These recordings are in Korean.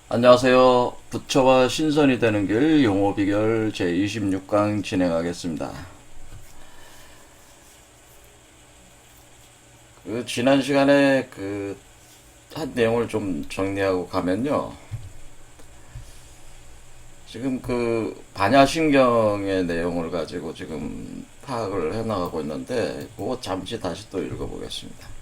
안녕하세요. 부처와 신선이 되는 길 용어 비결 제26강 진행하겠습니다. 지난 시간에 한 내용을 좀 정리하고 가면요. 지금 반야신경의 내용을 가지고 지금 파악을 해나가고 있는데, 그거 잠시 다시 또 읽어보겠습니다.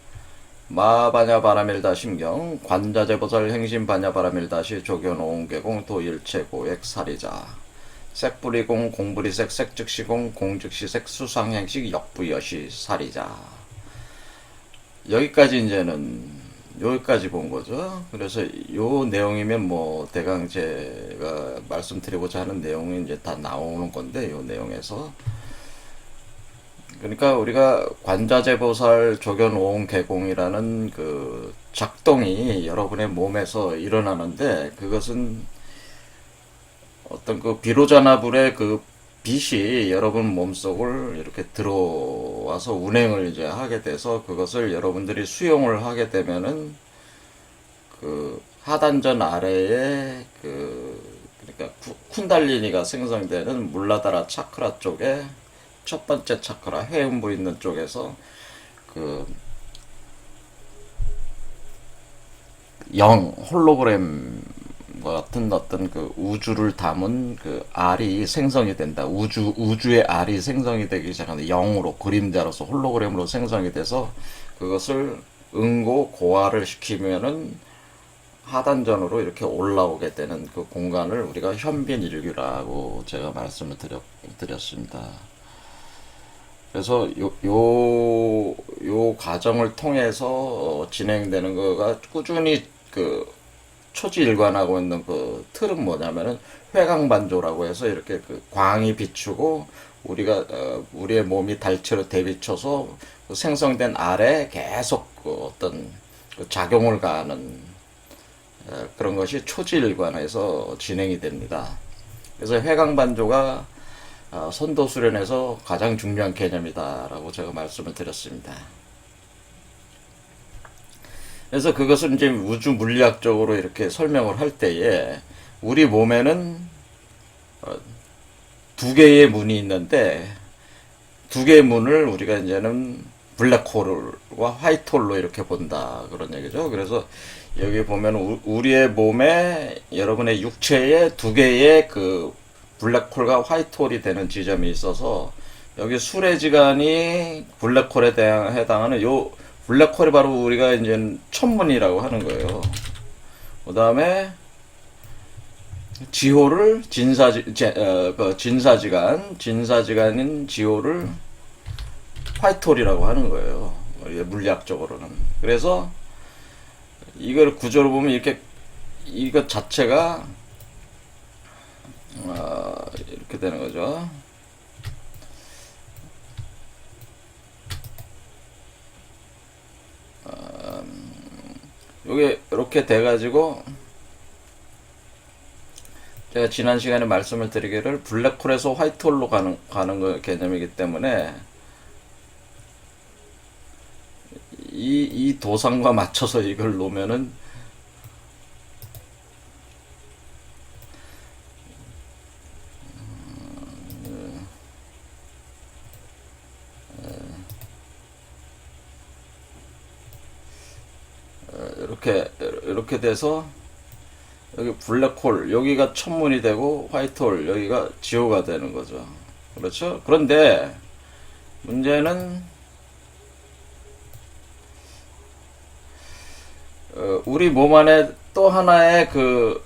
마바냐바라밀다 심경 관자재보살 행심바냐바라밀다시 조견오옹계공 도일체고액 사리자 색불이공 공불이색 색즉시공 공즉시색 수상행식 역부여시 사리자. 여기까지 이제는 여기까지 본 거죠. 그래서 요 내용이면 뭐 대강 제가 말씀드리고자 하는 내용이 이제 다 나오는 건데, 요 내용에서 그러니까 우리가 관자재보살 조견오옹개공이라는 작동이 여러분의 몸에서 일어나는데, 그것은 어떤 비로자나불의 빛이 여러분 몸속을 이렇게 들어와서 운행을 이제 하게 돼서, 그것을 여러분들이 수용을 하게 되면은 하단전 아래에 그러니까 쿤달리니가 생성되는 물라다라 차크라 쪽에 첫 번째 차크라 회음부 있는 쪽에서 홀로그램 같은 어떤 우주를 담은 알이 생성이 된다. 우주의 알이 생성이 되기 시작하는데, 영으로 그림자로서 홀로그램으로 생성이 돼서 그것을 응고 고화를 시키면은 하단전으로 이렇게 올라오게 되는 그 공간을 우리가 현빈일규라고 제가 말씀을 드렸습니다. 그래서 요 과정을 통해서 진행되는 거가 꾸준히 초지일관하고 있는 틀은 뭐냐면은 회광반조라고 해서 이렇게 광이 비추고 우리가 우리의 몸이 달처럼 대비쳐서 생성된 알에 계속 어떤 작용을 가하는 그런 것이 초지일관해서 진행이 됩니다. 그래서 회광반조가 선도수련에서 가장 중요한 개념이다라고 제가 말씀을 드렸습니다. 그래서 그것은 이제 우주 물리학적으로 이렇게 설명을 할 때에, 우리 몸에는 두 개의 문이 있는데, 두 개의 문을 우리가 이제는 블랙홀과 화이트홀로 이렇게 본다, 그런 얘기죠. 그래서 여기 보면 우리의 몸에, 여러분의 육체에 두 개의 블랙홀과 화이트홀이 되는 지점이 있어서, 여기 수레지간이 블랙홀에 해당하는 요 블랙홀이 바로 우리가 이제 천문이라고 하는 거예요. 그 다음에 지호를 진사지간인 지호를 화이트홀이라고 하는 거예요. 물리학적으로는. 그래서 이걸 구조로 보면 이것 자체가 이렇게 되는 거죠. 요게 이렇게 돼가지고, 제가 지난 시간에 말씀을 드리기를 블랙홀에서 화이트홀로 가는 개념이기 때문에, 이 도상과 맞춰서 이걸 놓으면은 이렇게 돼서, 여기 블랙홀, 여기가 천문이 되고 화이트홀, 여기가 지호가 되는 거죠. 그렇죠? 그런데 문제는 우리 몸 안에 또 하나의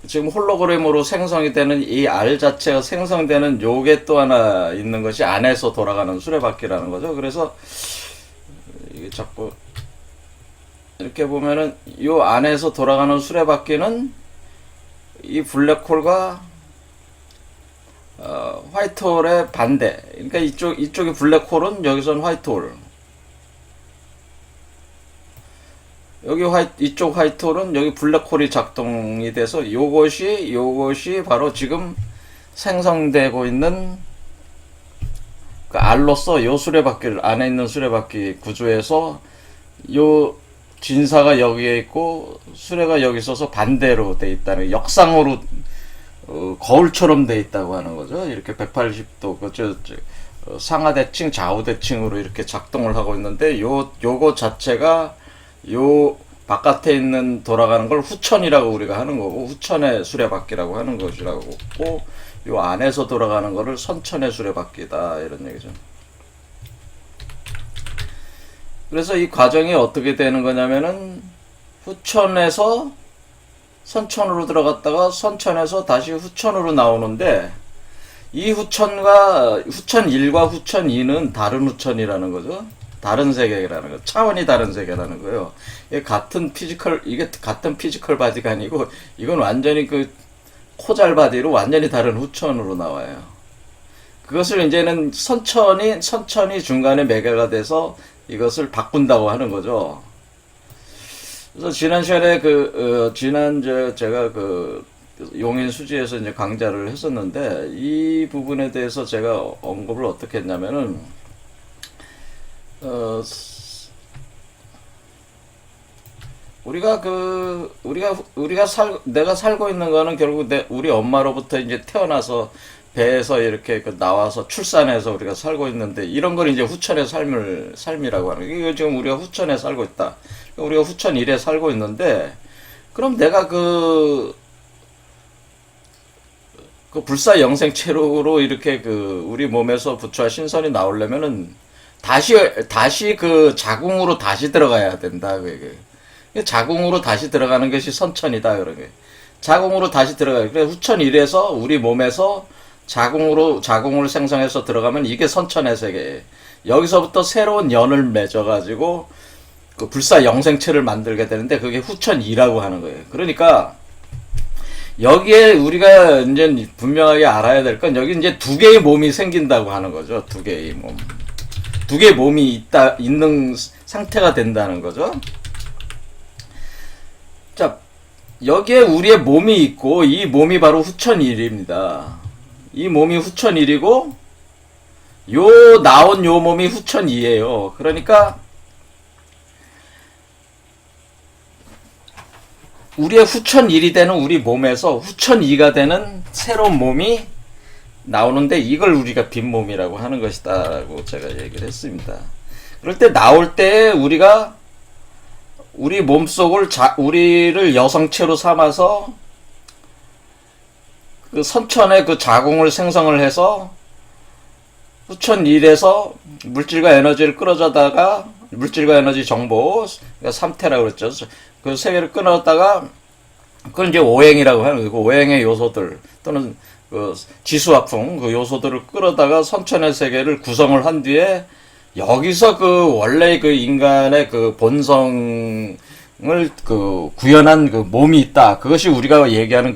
지금 홀로그램으로 생성이 되는 이 알 자체가 생성되는 요게 또 하나 있는 것이 안에서 돌아가는 수레바퀴라는 거죠. 그래서 이게 자꾸 이렇게 보면은 요 안에서 돌아가는 수레바퀴는 이 블랙홀과 화이트홀의 반대. 그러니까 이쪽이 블랙홀은 여기서는 화이트홀. 이쪽 화이트홀은 여기 블랙홀이 작동이 돼서 요것이 바로 지금 생성되고 있는 알로서 요 수레바퀴를, 안에 있는 수레바퀴 구조에서 요 진사가 여기에 있고 수레가 여기 있어서 반대로 돼 있다는, 역상으로 거울처럼 돼 있다고 하는 거죠. 이렇게 180도 상하대칭 좌우대칭으로 이렇게 작동을 하고 있는데, 요거 자체가 요 바깥에 있는 돌아가는 걸 후천이라고 우리가 하는 거고, 후천의 수레바퀴라고 하는 것이라고, 요 안에서 돌아가는 거를 선천의 수레바퀴다, 이런 얘기죠. 그래서 이 과정이 어떻게 되는 거냐면은, 후천에서 선천으로 들어갔다가 선천에서 다시 후천으로 나오는데, 이 후천 1과 후천 2는 다른 후천이라는 거죠. 다른 세계라는 거, 차원이 다른 세계라는 거예요. 이게 같은 피지컬 바디가 아니고, 이건 완전히 그 코잘 바디로 완전히 다른 후천으로 나와요. 그것을 이제는 선천이 중간에 매개가 돼서 이것을 바꾼다고 하는 거죠. 그래서 지난 시간에 제가 용인 수지에서 이제 강좌를 했었는데, 이 부분에 대해서 제가 언급을 어떻게 했냐면은, 내가 살고 있는 거는 결국 우리 엄마로부터 이제 태어나서 배에서 이렇게 나와서 출산해서 우리가 살고 있는데, 이런 걸 이제 후천의 삶이라고 하는 거예요. 이거 지금 우리가 후천에 살고 있다. 우리가 후천 1에 살고 있는데, 그럼 내가 그 불사영생체로 이렇게 우리 몸에서 부처와 신선이 나오려면은 다시 그 자궁으로 다시 들어가야 된다. 자궁으로 다시 들어가는 것이 선천이다. 그런 게. 자궁으로 다시 들어가요. 그래서 후천 1에서 우리 몸에서 자궁을 생성해서 들어가면 이게 선천의 세계예요. 여기서부터 새로운 연을 맺어가지고 그 불사영생체를 만들게 되는데, 그게 후천 2라고 하는 거예요. 그러니까 여기에 우리가 이제 분명하게 알아야 될 건, 여기 이제 두 개의 몸이 생긴다고 하는 거죠. 두 개의 몸. 두 개의 몸이 있는 상태가 된다는 거죠. 자, 여기에 우리의 몸이 있고, 이 몸이 바로 후천 1입니다. 이 몸이 후천 1이고, 나온 요 몸이 후천 2예요. 그러니까, 우리의 후천 1이 되는 우리 몸에서 후천 2가 되는 새로운 몸이 나오는데, 이걸 우리가 빈몸이라고 하는 것이다 라고 제가 얘기를 했습니다. 그럴 때 나올 때 우리가 우리 몸속을 우리를 여성체로 삼아서 그 선천의 그 자궁을 생성을 해서 후천 1에서 물질과 에너지를 끌어다가, 물질과 에너지 정보, 그러니까 3태라고 그랬죠. 그 세 개를 끊었다가, 그건 이제 오행이라고 하는 거고, 오행의 요소들 또는 그 지수화풍 그 요소들을 끌어다가 선천의 세계를 구성을 한 뒤에, 여기서 원래 인간의 본성을 구현한 몸이 있다. 그것이 우리가 얘기하는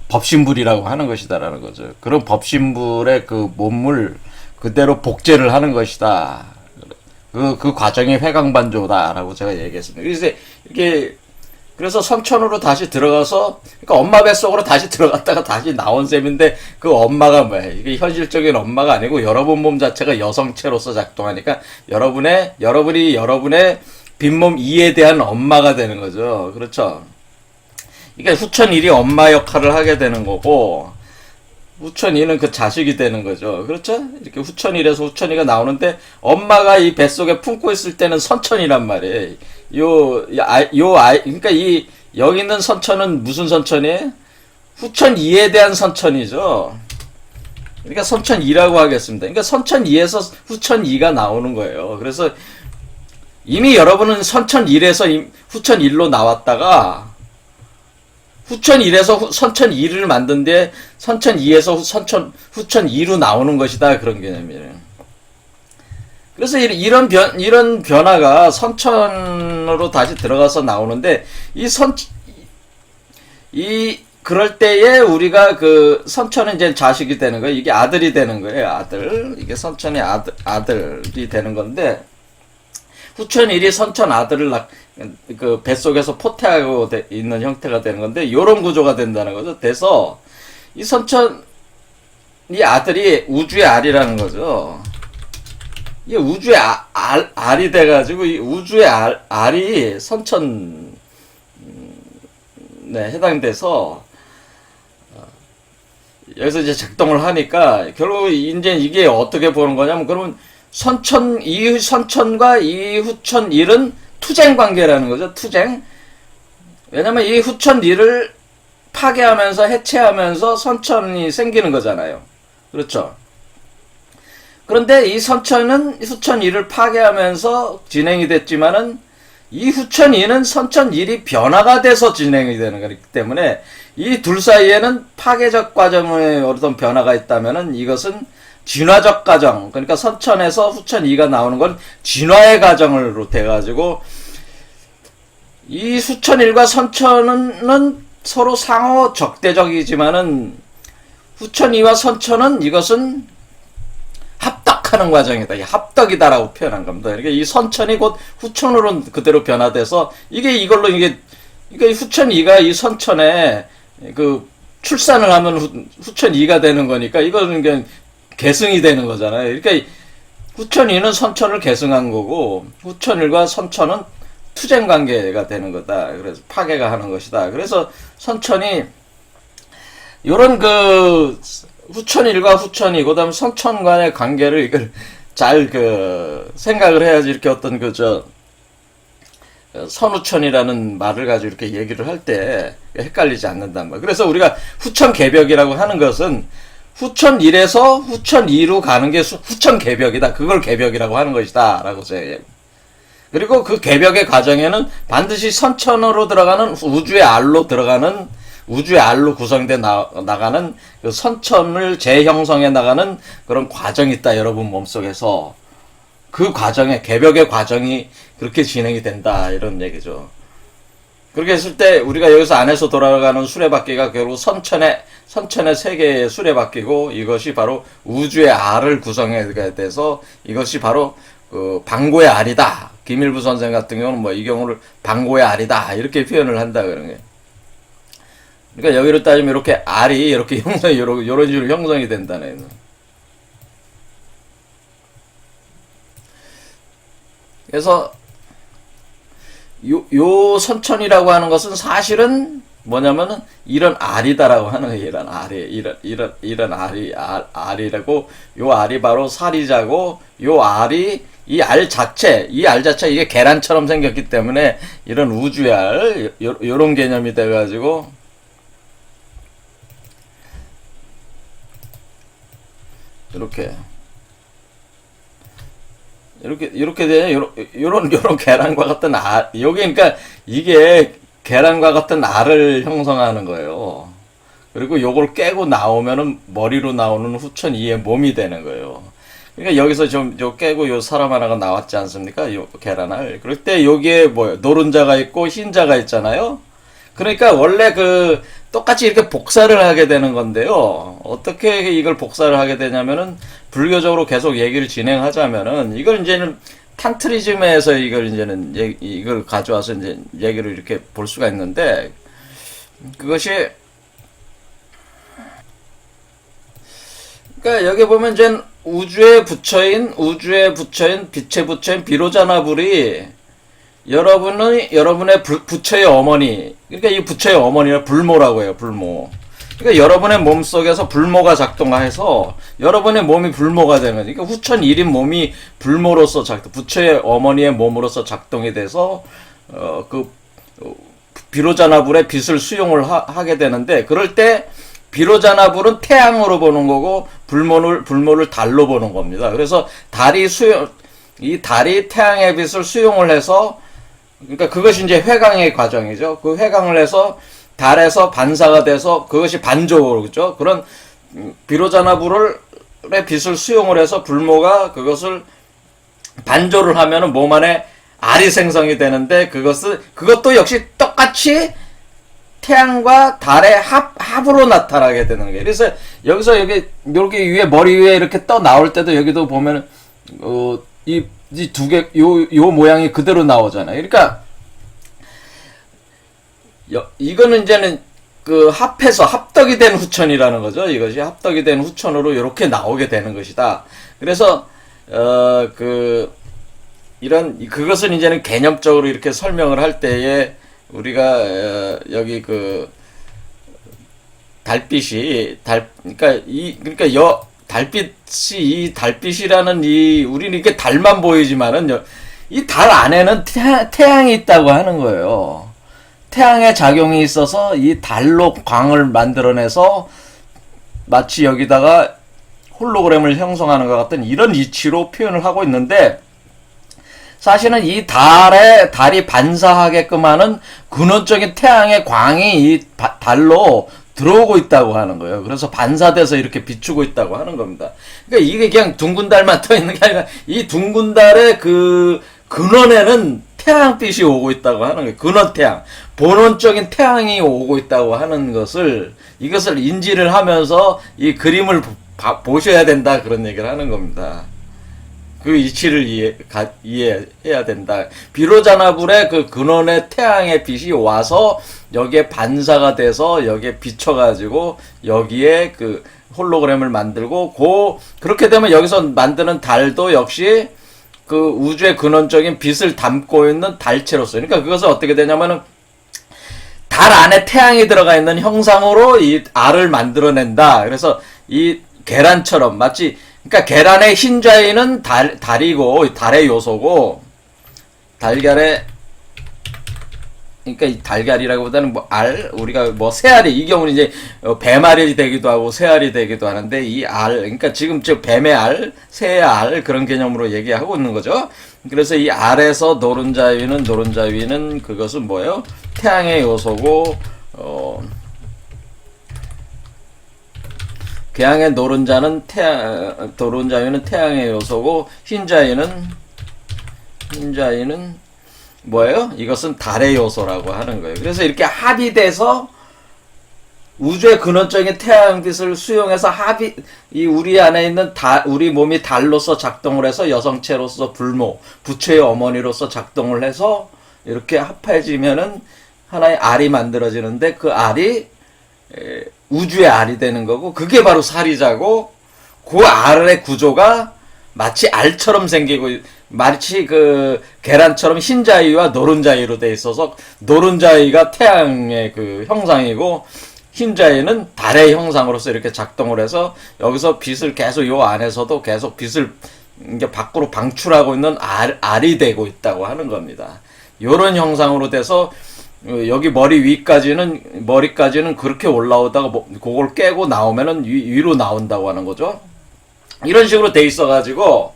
법신불이라고 하는 것이다라는 거죠. 그런 법신불의 몸을 그대로 복제를 하는 것이다. 그 과정이 회광반조다라고 제가 얘기했습니다. 그래서 선천으로 다시 들어가서, 그러니까 엄마 뱃속으로 다시 들어갔다가 다시 나온 셈인데, 그 엄마가 뭐야? 이게 현실적인 엄마가 아니고 여러분 몸 자체가 여성체로서 작동하니까 여러분의 빈몸 2에 대한 엄마가 되는 거죠. 그렇죠? 그러니까 후천 1이 엄마 역할을 하게 되는 거고, 후천 2는 그 자식이 되는 거죠. 그렇죠? 이렇게 후천 1에서 후천 2가 나오는데, 엄마가 이 뱃속에 품고 있을 때는 선천이란 말이에요. 그러니까 여기 있는 선천은 무슨 선천이에요? 후천 2에 대한 선천이죠. 그러니까 선천 2라고 하겠습니다. 그러니까 선천 2에서 후천 2가 나오는 거예요. 그래서 이미 여러분은 선천 1에서 후천 1로 나왔다가, 후천 1에서 선천 2를 만든 뒤에 선천 2에서 후천 2로 나오는 것이다. 그런 개념이에요. 그래서 이런 변화가 선천으로 다시 들어가서 나오는데, 그럴 때에 우리가 선천은 이제 자식이 되는 거예요. 이게 아들이 되는 거예요. 아들. 이게 선천의 아들이 되는 건데, 후천 1이 선천 아들을 뱃속에서 포태하고 있는 형태가 되는 건데, 요런 구조가 된다는 거죠. 돼서 이 아들이 우주의 알이라는 거죠. 이게 우주의 알이 돼가지고 이 우주의 알이 선천에 해당돼서 여기서 이제 작동을 하니까 결국 이제 이게 어떻게 보는 거냐면 그러면 이후 선천과 이후천 1은 투쟁 관계라는 거죠. 투쟁. 왜냐면 이 후천 1을 파괴하면서 해체하면서 선천이 생기는 거잖아요. 그렇죠. 그런데 이 선천은 후천 1을 파괴하면서 진행이 됐지만은 이 후천 2는 선천 1이 변화가 돼서 진행이 되는 거기 때문에 이 둘 사이에는 파괴적 과정의 어떤 변화가 있다면은 이것은 진화적 과정, 그러니까 선천에서 후천 2가 나오는 건 진화의 과정으로 돼가지고 이 후천 1과 선천은 서로 상호 적대적이지만은 후천 2와 선천은 이것은 합덕하는 과정이다. 합덕이다라고 표현한 겁니다. 그러니까 이 선천이 곧 후천으로 그대로 변화돼서 이게 후천 2가 이 선천에 그 출산을 하면 후천 2가 되는 거니까 이거는 그냥 계승이 되는 거잖아요. 그러니까 후천 2는 선천을 계승한 거고 후천 1과 선천은 투쟁 관계가 되는 거다. 그래서 파괴가 하는 것이다. 그래서 선천이 요런 그 후천 1과 후천 2, 그 다음 선천 간의 관계를 이걸 잘 생각을 해야지 이렇게 어떤 선후천이라는 말을 가지고 이렇게 얘기를 할 때 헷갈리지 않는단 말이에요. 그래서 우리가 후천 개벽이라고 하는 것은 후천 1에서 후천 2로 가는 게 후천 개벽이다. 그걸 개벽이라고 하는 것이다. 라고 제가 그리고 그 개벽의 과정에는 반드시 선천으로 들어가는 우주의 알로 구성돼 나가는 그 선천을 재형성해 나가는 그런 과정이 있다. 여러분 몸속에서. 그 과정에, 개벽의 과정이 그렇게 진행이 된다. 이런 얘기죠. 그렇게 했을 때 우리가 여기서 안에서 돌아가는 수레바퀴가 결국 선천의 세계의 수레바퀴고 이것이 바로 우주의 알을 구성해 돼서 이것이 바로 방고의 알이다. 김일부 선생 같은 경우는 뭐 이 경우를 방고의 알이다. 이렇게 표현을 한다. 그런 게. 그러니까 여기로 따지면 이렇게 알이 이렇게 요런 식으로 형성이 된다는. 그래서 요 선천이라고 하는 것은 사실은 뭐냐면은 이런 알이다라고 하는 거예요. 이런 알이라고 요 알이 바로 사리자고 요 알이 이 알 자체 이게 계란처럼 생겼기 때문에 이런 우주의 알 요런 개념이 돼가지고 이렇게 돼 요런 계란과 같은 알 여기 그러니까 이게 계란과 같은 알을 형성하는 거예요. 그리고 요걸 깨고 나오면은 머리로 나오는 후천 2의 몸이 되는 거예요. 그러니까 여기서 요 깨고 요 사람 하나가 나왔지 않습니까? 요 계란알. 그럴 때 여기에 노른자가 있고 흰자가 있잖아요. 그러니까 원래 똑같이 이렇게 복사를 하게 되는 건데요. 어떻게 이걸 복사를 하게 되냐면은 불교적으로 계속 얘기를 진행하자면은 이걸 이제는 탄트리즘에서 이걸 가져와서 이제 얘기를 이렇게 볼 수가 있는데 그것이 그러니까 여기 보면 이제 우주의 부처인 빛의 부처인 비로자나불이 여러분의 부처의 어머니, 그러니까 이 부처의 어머니를 불모라고 해요, 불모. 그러니까 여러분의 몸 속에서 불모가 작동해서 여러분의 몸이 불모가 되는 거죠. 그러니까 후천 1인 몸이 불모로서 부처의 어머니의 몸으로서 작동이 돼서, 비로자나불의 빛을 수용을 하게 되는데, 그럴 때, 비로자나불은 태양으로 보는 거고, 불모를 달로 보는 겁니다. 그래서 이 달이 태양의 빛을 수용을 해서 그러니까 그것이 이제 회광의 과정이죠. 그 회광을 해서 달에서 반사가 돼서 그것이 반조로 그죠. 그런 비로자나불의 빛을 수용을 해서 불모가 그것을 반조를 하면은 몸 안에 알이 생성이 되는데 그것도 역시 똑같이 태양과 달의 합으로 나타나게 되는 거예요. 그래서 여기서 이렇게 위에 머리 위에 이렇게 떠 나올 때도 여기도 보면 이 두 개 요 모양이 그대로 나오잖아요. 그러니까 이거는 이제는 합해서 합덕이 된 후천이라는 거죠. 이것이 합덕이 된 후천으로 이렇게 나오게 되는 것이다. 그래서 그것은 이제는 개념적으로 이렇게 설명을 할 때에 우리가 여기 그 달빛이라는 우리는 이게 달만 보이지만은 이 달 안에는 태양이 있다고 하는 거예요. 태양의 작용이 있어서 이 달로 광을 만들어내서 마치 여기다가 홀로그램을 형성하는 것 같은 이런 이치로 표현을 하고 있는데, 사실은 이 달이 반사하게끔 하는 근원적인 태양의 광이 이 달로 들어오고 있다고 하는 거예요. 그래서 반사돼서 이렇게 비추고 있다고 하는 겁니다. 그러니까 이게 그냥 둥근 달만 떠 있는 게 아니라 이 둥근 달의 그 근원에는 태양빛이 오고 있다고 하는 거예요. 근원 태양, 본원적인 태양이 오고 있다고 하는 이것을 인지를 하면서 이 그림을 보셔야 된다, 그런 얘기를 하는 겁니다. 그 이치를 이해해야 된다. 비로자나불의 그 근원의 태양의 빛이 와서 여기에 반사가 돼서 여기에 비춰가지고 여기에 그 홀로그램을 만들고, 그렇게 되면 여기서 만드는 달도 역시 그 우주의 근원적인 빛을 담고 있는 달체로서, 그러니까 그것은 어떻게 되냐면은 달 안에 태양이 들어가 있는 형상으로 이 알을 만들어낸다. 그래서 이 계란처럼 마치, 그러니까 계란의 흰자위는 달이고 달의 요소고, 그러니까 이 달걀이라기보다는 우리가 새알이, 이 경우는 이제 뱀알이 되기도 하고 새알이 되기도 하는데, 이 그러니까 지금 뱀의 알, 새의 알, 그런 개념으로 얘기하고 있는 거죠. 그래서 이 알에서 노른자위는 그것은 뭐예요? 태양의 요소고, 계양의 노른자위는 태양의 요소고, 흰자위는 뭐예요? 이것은 달의 요소라고 하는 거예요. 그래서 이렇게 합의돼서 우주의 근원적인 태양빛을 수용해서 우리 안에 있는 우리 몸이 달로서 작동을 해서 여성체로서 부처의 어머니로서 작동을 해서 이렇게 합해지면은 하나의 알이 만들어지는데, 그 알이 우주의 알이 되는 거고, 그게 바로 사리자고, 그 알의 구조가 마치 알처럼 생기고, 마치 그 계란처럼 흰자위와 노른자위로 돼 있어서, 노른자위가 태양의 그 형상이고 흰자위는 달의 형상으로서 이렇게 작동을 해서 여기서 빛을 계속 요 안에서도 계속 빛을 이제 밖으로 방출하고 있는 알이 되고 있다고 하는 겁니다. 요런 형상으로 돼서 여기 머리까지는 그렇게 올라오다가 그걸 깨고 나오면은 위로 나온다고 하는 거죠. 이런 식으로 돼 있어가지고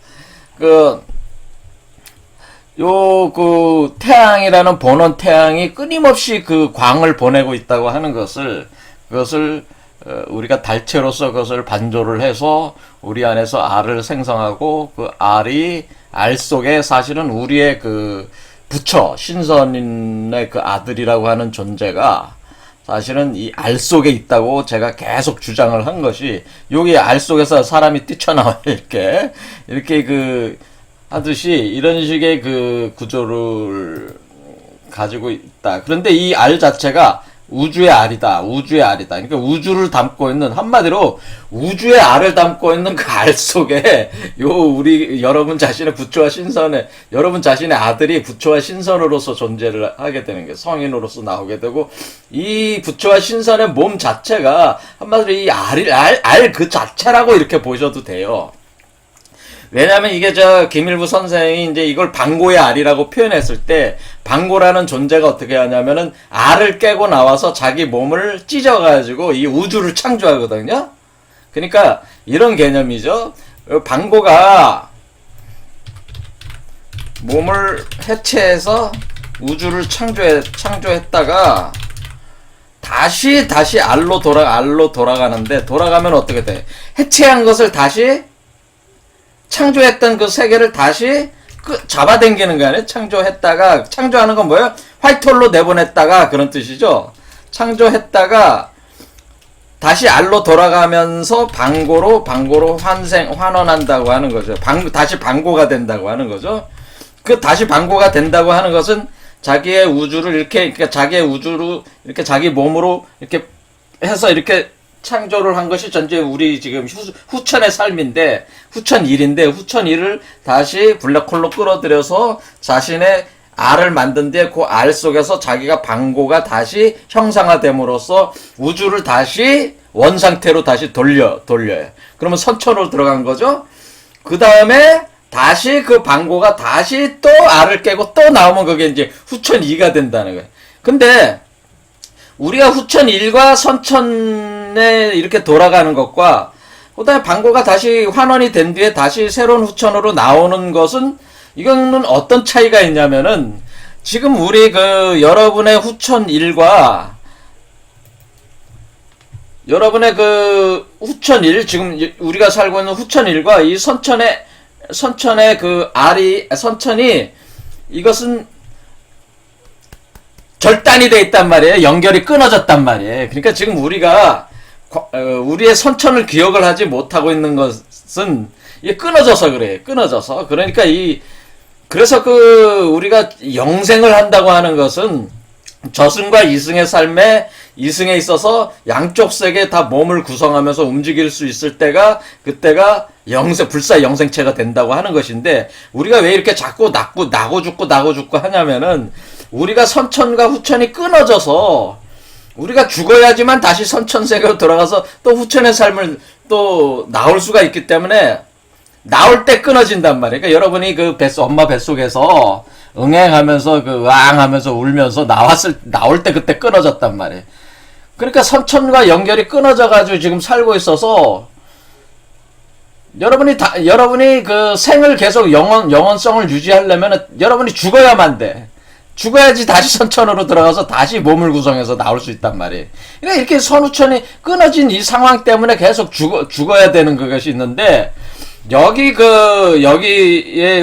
태양이라는 본원 태양이 끊임없이 그 광을 보내고 있다고 하는 그것을 우리가 달체로서 그것을 반조를 해서 우리 안에서 알을 생성하고, 그 알 속에 사실은 우리의 그 부처, 신선인의 그 아들이라고 하는 존재가 사실은 이 알 속에 있다고 제가 계속 주장을 한 것이, 여기 알 속에서 사람이 뛰쳐나와요. 이렇게 하듯이 이런 식의 그 구조를 가지고 있다. 그런데 이 알 자체가 우주의 알이다. 그러니까 우주를 담고 있는, 한마디로 우주의 알을 담고 있는 그 알 속에 여러분 자신의 부처와 신선의, 여러분 자신의 아들이 부처와 신선으로서 존재를 하게 되는 게 성인으로서 나오게 되고, 이 부처와 신선의 몸 자체가 한마디로 이 알 그 자체라고 이렇게 보셔도 돼요. 왜냐면 이게 김일부 선생이 이제 이걸 방고의 알이라고 표현했을 때, 방고라는 존재가 어떻게 하냐면은 알을 깨고 나와서 자기 몸을 찢어가지고 이 우주를 창조하거든요. 그러니까 이런 개념이죠. 방고가 몸을 해체해서 우주를 창조했다가 다시 알로 돌아가는데, 돌아가면 어떻게 돼? 해체한 것을 다시 창조했던 그 세계를 다시 잡아당기는 거 아니에요? 창조하는 건 뭐예요? 화이트홀로 내보냈다가, 그런 뜻이죠. 창조했다가 다시 알로 돌아가면서 방고로 환원한다고 하는 거죠. 다시 방고가 된다고 하는 거죠. 그 다시 방고가 된다고 하는 것은 그러니까 자기의 우주로 이렇게 자기 몸으로 이렇게 해서 이렇게 창조를 한 것이 전체 우리 지금 후천의 삶인데, 후천 1인데, 후천 1을 다시 블랙홀로 끌어들여서 자신의 알을 만든 뒤에 그 알 속에서 자기가 방고가 다시 형상화됨으로써 우주를 다시 원상태로 다시 돌려요. 그러면 선천으로 들어간 거죠. 그 다음에 다시 그 방고가 다시 또 알을 깨고 또 나오면 그게 이제 후천 2가 된다는 거예요. 근데 우리가 후천 1과 선천에 이렇게 돌아가는 것과 그다음에 방고가 다시 환원이 된 뒤에 다시 새로운 후천으로 나오는 것은 이거는 어떤 차이가 있냐면은 지금 우리 그 여러분의 후천 1과 여러분의 그 후천 1 지금 우리가 살고 있는 후천 1과 이 선천의 그 선천이 이것은 절단이 돼 있단 말이에요. 연결이 끊어졌단 말이에요. 그러니까 지금 우리가 우리의 선천을 기억을 하지 못하고 있는 것은 이게 끊어져서 그래요. 끊어져서. 그러니까 그래서 우리가 영생을 한다고 하는 것은 저승과 이승의 삶에 이승에 있어서 양쪽 세계에 다 몸을 구성하면서 움직일 수 있을 때가 그때가 불사 영생체가 된다고 하는 것인데 우리가 왜 이렇게 자꾸 나고 죽고 하냐면은 우리가 선천과 후천이 끊어져서 우리가 죽어야지만 다시 선천 세계로 돌아가서 또 후천의 삶을 또 나올 수가 있기 때문에 나올 때 끊어진단 말이에요. 그러니까 여러분이 엄마 뱃속에서 응행하면서 으앙 하면서 울면서 나올 때 그때 끊어졌단 말이에요. 그러니까 선천과 연결이 끊어져가지고 지금 살고 있어서 여러분이 그 생을 계속 영원성을 유지하려면 여러분이 죽어야만 돼. 죽어야지 다시 선천으로 들어가서 다시 몸을 구성해서 나올 수 있단 말이에요. 그러니까 이렇게 선후천이 끊어진 이 상황 때문에 계속 죽어야 되는 그것이 있는데, 여기의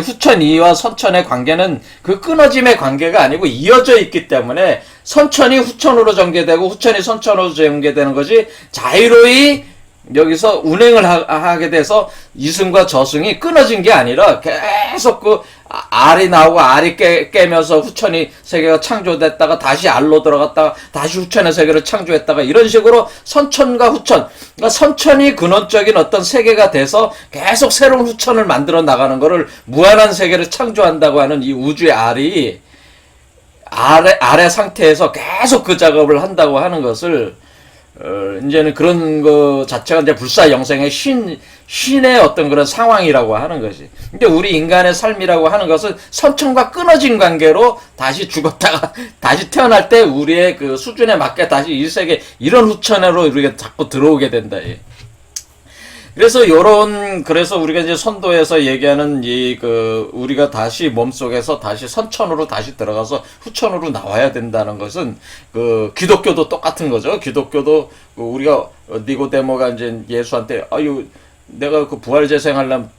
후천 2와 선천의 관계는 그 끊어짐의 관계가 아니고 이어져 있기 때문에 선천이 후천으로 전개되고 후천이 선천으로 전개되는 것이 자유로이 여기서 운행을 하게 돼서 이승과 저승이 끊어진 게 아니라 계속 알이 나오고 알이 깨면서 후천이 세계가 창조됐다가 다시 알로 들어갔다가 다시 후천의 세계를 창조했다가 이런 식으로 선천과 후천, 그러니까 선천이 근원적인 어떤 세계가 돼서 계속 새로운 후천을 만들어 나가는 거를 무한한 세계를 창조한다고 하는 이 우주의 알의 상태에서 계속 그 작업을 한다고 하는 것을 이제는 그런 거 자체가 이제 불사 영생의 신의 어떤 그런 상황이라고 하는 것이. 근데 우리 인간의 삶이라고 하는 것은 선천과 끊어진 관계로 다시 죽었다가 다시 태어날 때 우리의 그 수준에 맞게 다시 이 세계 이런 후천으로 우리가 자꾸 들어오게 된다. 그래서 그래서 우리가 이제 선도에서 얘기하는 우리가 다시 몸속에서 다시 선천으로 다시 들어가서 후천으로 나와야 된다는 것은 기독교도 똑같은 거죠. 기독교도 우리가 니고데모가 이제 예수한테 내가 부활 재생하려면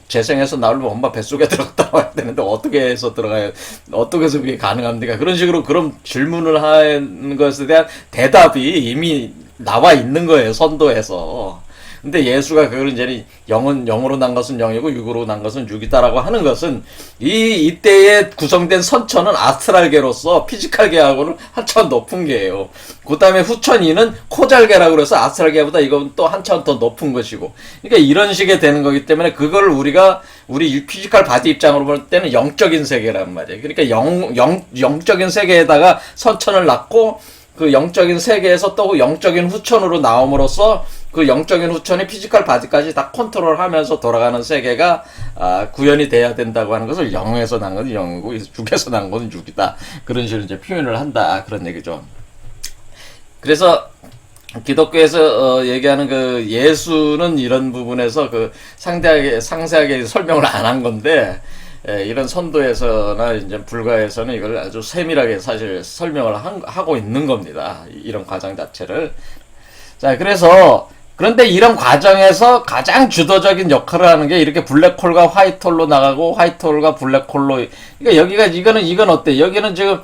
재생해서 나오려면 엄마 뱃속에 들어갔다 와야 되는데 어떻게 해서 그게 가능합니까? 그런 식으로 그런 질문을 하는 것에 대한 대답이 이미 나와 있는 거예요. 선도에서. 근데 예수가 그걸 이제 영으로 난 것은 영이고 육으로 난 것은 육이다라고 하는 것은 이때에 구성된 선천은 아스트랄계로서 피지컬계하고는 한참 높은 게예요. 그 다음에 후천이는 코잘계라고 그래서 아스트랄계보다 이건 또 한참 더 높은 것이고. 그러니까 이런 식의 되는 거기 때문에 그걸 우리 피지컬 바디 입장으로 볼 때는 영적인 세계란 말이에요. 그러니까 영적인 세계에다가 선천을 낳고 그 영적인 세계에서 또 영적인 후천으로 나옴으로써 그 영적인 후천이 피지컬 바디까지 다 컨트롤하면서 돌아가는 세계가 구현이 돼야 된다고 하는 것을 영에서 난 것은 영이고 육에서 난 것은 육이다. 그런 식으로 이제 표현을 한다. 그런 얘기죠. 그래서 기독교에서 얘기하는 예수는 이런 부분에서 상세하게 설명을 안 한 건데, 이런 선도에서나 이제 불가에서는 이걸 아주 세밀하게 사실 설명을 하고 있는 겁니다. 이런 과정 자체를. 자, 그런데 이런 과정에서 가장 주도적인 역할을 하는 게 이렇게 블랙홀과 화이트홀로 나가고 화이트홀과 블랙홀로. 그러니까 이건 어때? 여기는 지금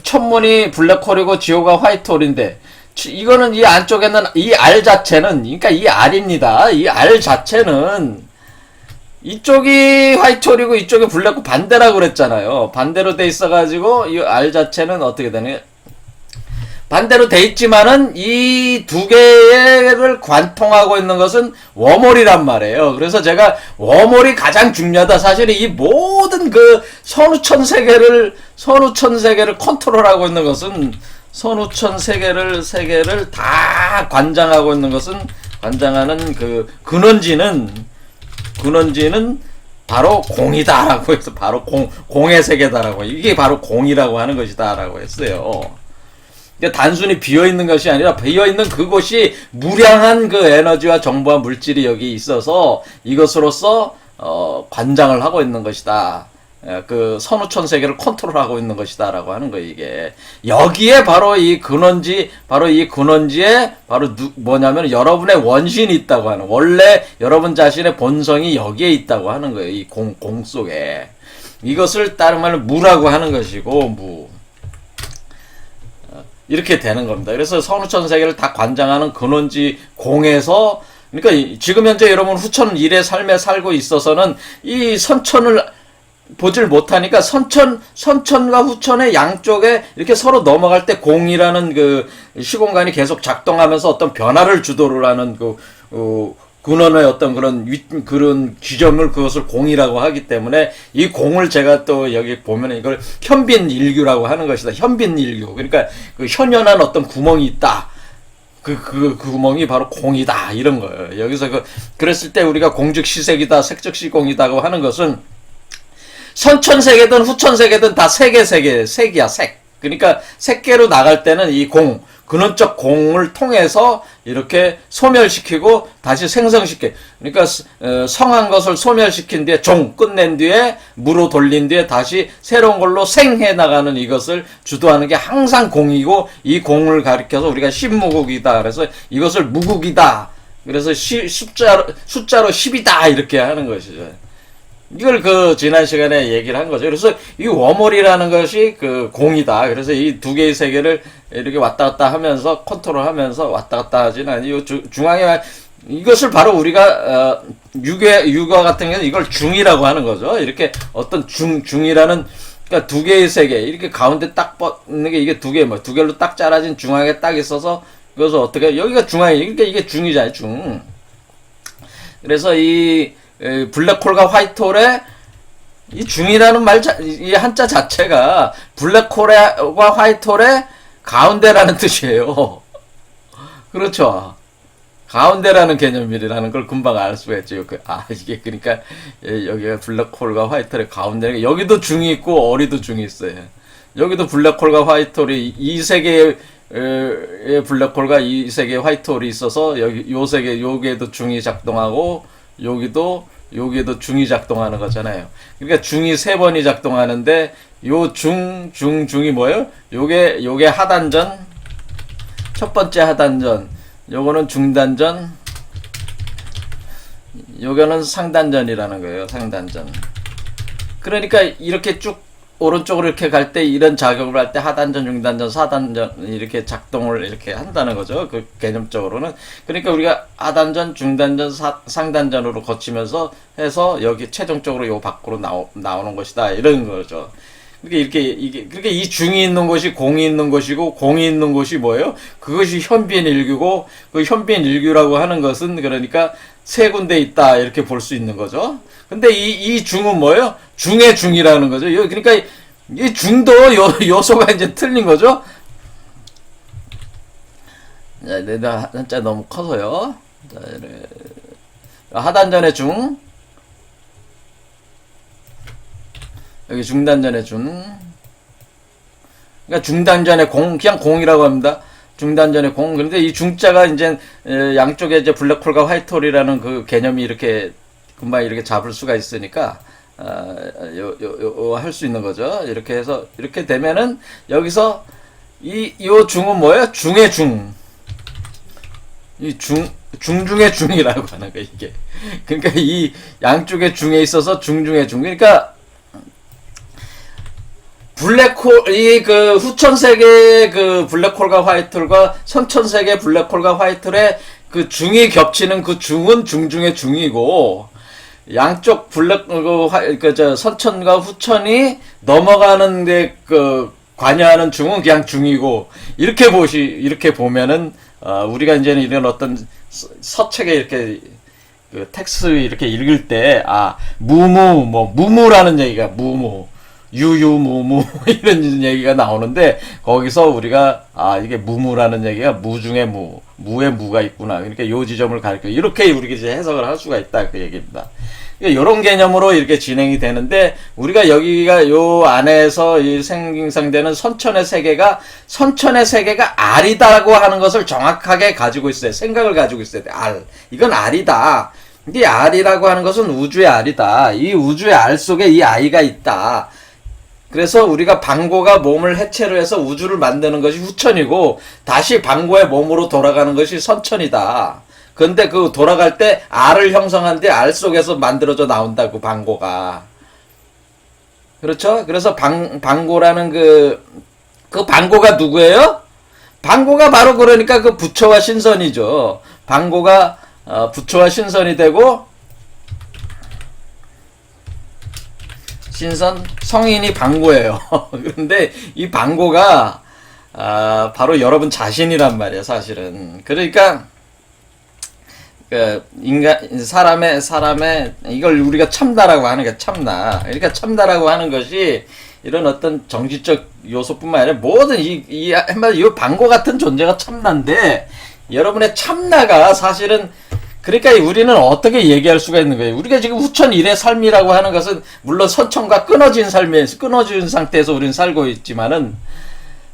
천문이 블랙홀이고 지호가 화이트홀인데, 이거는 이 안쪽에는 이 알 자체는, 그러니까 이 알입니다. 이 알 자체는 이쪽이 화이트홀이고 이쪽이 블랙홀 반대라고 그랬잖아요. 반대로 돼 있어가지고 이 알 자체는 어떻게 되냐? 반대로 돼 있지만은 이 두 개를 관통하고 있는 것은 워몰이란 말이에요. 그래서 제가 워몰이 가장 중요하다. 사실 이 모든 그 선우천 세계를 컨트롤하고 있는 것은 선우천 세계를 다 관장하고 있는 것은 관장하는 그 근원지는 바로 공이다라고 해서 바로 공의 세계다라고 이게 바로 공이라고 하는 것이다라고 했어요. 그러니까 단순히 비어있는 것이 아니라 비어있는 그곳이 무량한 그 에너지와 정보와 물질이 여기 있어서 이것으로서 관장을 하고 있는 것이다. 그 선우천 세계를 컨트롤하고 있는 것이다라고 하는 거예요. 이게 여기에 바로 이 근원지에 바로 뭐냐면 여러분의 원신이 있다고 하는, 원래 여러분 자신의 본성이 여기에 있다고 하는 거예요. 이 공 속에. 이것을 다른 말로 무라고 하는 것이고, 무. 이렇게 되는 겁니다. 그래서 선우천 세계를 다 관장하는 근원지 공에서, 그러니까 지금 현재 여러분 후천 일의 삶에 살고 있어서는 이 선천을 보질 못하니까 선천과 후천의 양쪽에 이렇게 서로 넘어갈 때 공이라는 그 시공간이 계속 작동하면서 어떤 변화를 주도를 하는 근원의 어떤 그런 지점을 그것을 공이라고 하기 때문에 이 공을 제가 또 여기 보면 이걸 현빈일규라고 하는 것이다. 현빈일규. 그러니까 그 현연한 어떤 구멍이 있다. 그 구멍이 바로 공이다. 이런 거예요. 여기서 그랬을 때 우리가 공즉시색이다, 색즉시공이다고 하는 것은 선천세계든 후천세계든 다 색이야, 색. 그러니까 색계로 나갈 때는 이 근원적 공을 통해서 이렇게 소멸시키고 다시 생성시켜. 그러니까 성한 것을 소멸시킨 뒤에 끝낸 뒤에 무로 돌린 뒤에 다시 새로운 걸로 생해 나가는 이것을 주도하는 게 항상 공이고, 이 공을 가리켜서 우리가 십무국이다. 그래서 이것을 무국이다. 그래서 숫자로 10이다. 이렇게 하는 것이죠. 이걸 지난 시간에 얘기를 한 거죠. 그래서 이 워몰이라는 것이 공이다. 그래서 이 두 개의 세계를 이렇게 왔다 갔다 하면서 컨트롤 하면서 왔다 갔다 하지는 아니고 중앙에 이것을 바로 우리가 유가 같은 경우는 이걸 중이라고 하는 거죠. 이렇게 어떤 중이라는, 그러니까 두 개의 세계 이렇게 가운데 딱 뻗는 게 이게 두 개로 딱 잘라진 중앙에 딱 있어서 그래서 어떻게 여기가 중앙이, 그러니까 이게 중이잖아요. 중. 그래서 이 블랙홀과 화이트홀의 이 중이라는 이 한자 자체가 블랙홀과 화이트홀의 가운데라는 뜻이에요. 그렇죠. 가운데라는 개념이라는 걸 금방 알 수가 있죠. 이게 그러니까 여기가 블랙홀과 화이트홀의 가운데, 여기도 중이 있고 어리도 중이 있어요. 여기도 블랙홀과 화이트홀이 이 세계의 블랙홀과 이 세계의 화이트홀이 있어서 요 세계 여기에도 중이 작동하고 여기도 중이 작동하는 거잖아요. 그러니까 중이 3번이 작동하는데 요 중이 뭐예요? 요게 하단전, 첫 번째 하단전, 요거는 중단전, 요거는 상단전이라는 거예요. 상단전. 그러니까 이렇게 쭉 오른쪽으로 이렇게 갈 때 이런 작업을 할 때 하단전, 중단전, 사단전 이렇게 작동을 이렇게 한다는 거죠. 그 개념적으로는. 그러니까 우리가 하단전, 중단전, 상단전으로 거치면서 해서 여기 최종적으로 요 밖으로 나오는 것이다. 이런 거죠. 그러니까 그러니까 이 중이 있는 것이 공이 있는 것이고, 공이 있는 것이 뭐예요? 그것이 현빈일규고, 그 현빈일규라고 하는 것은 그러니까 세 군데 있다. 이렇게 볼 수 있는 거죠. 근데 이 중은 뭐예요? 중의 중이라는 거죠. 그러니까 이 중도 요소가 이제 틀린 거죠. 자, 한자 너무 커서요. 자, 하단전의 중, 여기 중단전의 중. 그러니까 중단전의 공, 그냥 공이라고 합니다. 중단전의 공. 그런데 이 중자가 이제 양쪽에 이제 블랙홀과 화이트홀이라는 그 개념이 이렇게 금방 이렇게 잡을 수가 있으니까 할 수 있는 거죠. 이렇게 해서 이렇게 되면은 여기서 요 중은 뭐예요? 중의 중. 이 중중의 중이라고 하는 거 이게. 그러니까 이 양쪽의 중에 있어서 중중의 중. 그러니까 블랙홀, 후천세계 블랙홀과 화이트홀과 선천세계 블랙홀과 화이트홀의 그 중이 겹치는 그 중은 중중의 중이고, 양쪽 선천과 후천이 넘어가는 데 관여하는 중은 그냥 중이고, 이렇게 보면은, 우리가 이제는 이런 어떤 서책에 이렇게, 그 텍스트 이렇게 읽을 때, 무무라는 얘기가, 유유무무, 이런 얘기가 나오는데, 거기서 우리가, 이게 무무라는 얘기가 무 중에 무에 무가 있구나. 그러니까 요 지점을 가리켜. 이렇게 우리가 이제 해석을 할 수가 있다. 그 얘기입니다. 이런 개념으로 이렇게 진행이 되는데, 우리가 여기가 요 안에서 이 생성되는 선천의 세계가 R이다라고 하는 것을 정확하게 가지고 있어요. 생각을 가지고 있어야 돼. R. 이건 R이다. 이 R이라고 하는 것은 우주의 R이다. 이 우주의 R 속에 이 I가 있다. 그래서 우리가 방고가 몸을 해체를 해서 우주를 만드는 것이 후천이고, 다시 방고의 몸으로 돌아가는 것이 선천이다. 근데 그 돌아갈 때 R을 형성한 뒤 R 속에서 만들어져 나온다고, 방고가. 그렇죠? 그래서 방고라는 그 방고가 누구예요? 방고가 바로 그러니까 그 부처와 신선이죠. 방고가 부처와 신선이 되고, 신선 성인이 방고예요. 그런데 이 방고가 바로 여러분 자신이란 말이에요, 사실은. 그러니까 사람의 이걸 우리가 참나라고 하는 게 참나. 그러니까 참나라고 하는 것이 이런 어떤 정치적 요소뿐만 아니라 모든 이 방고 같은 존재가 참나인데, 여러분의 참나가 사실은, 그러니까 우리는 어떻게 얘기할 수가 있는 거예요? 우리가 지금 후천 일의 삶이라고 하는 것은 물론 선천과 끊어진 상태에서 우리는 살고 있지만은,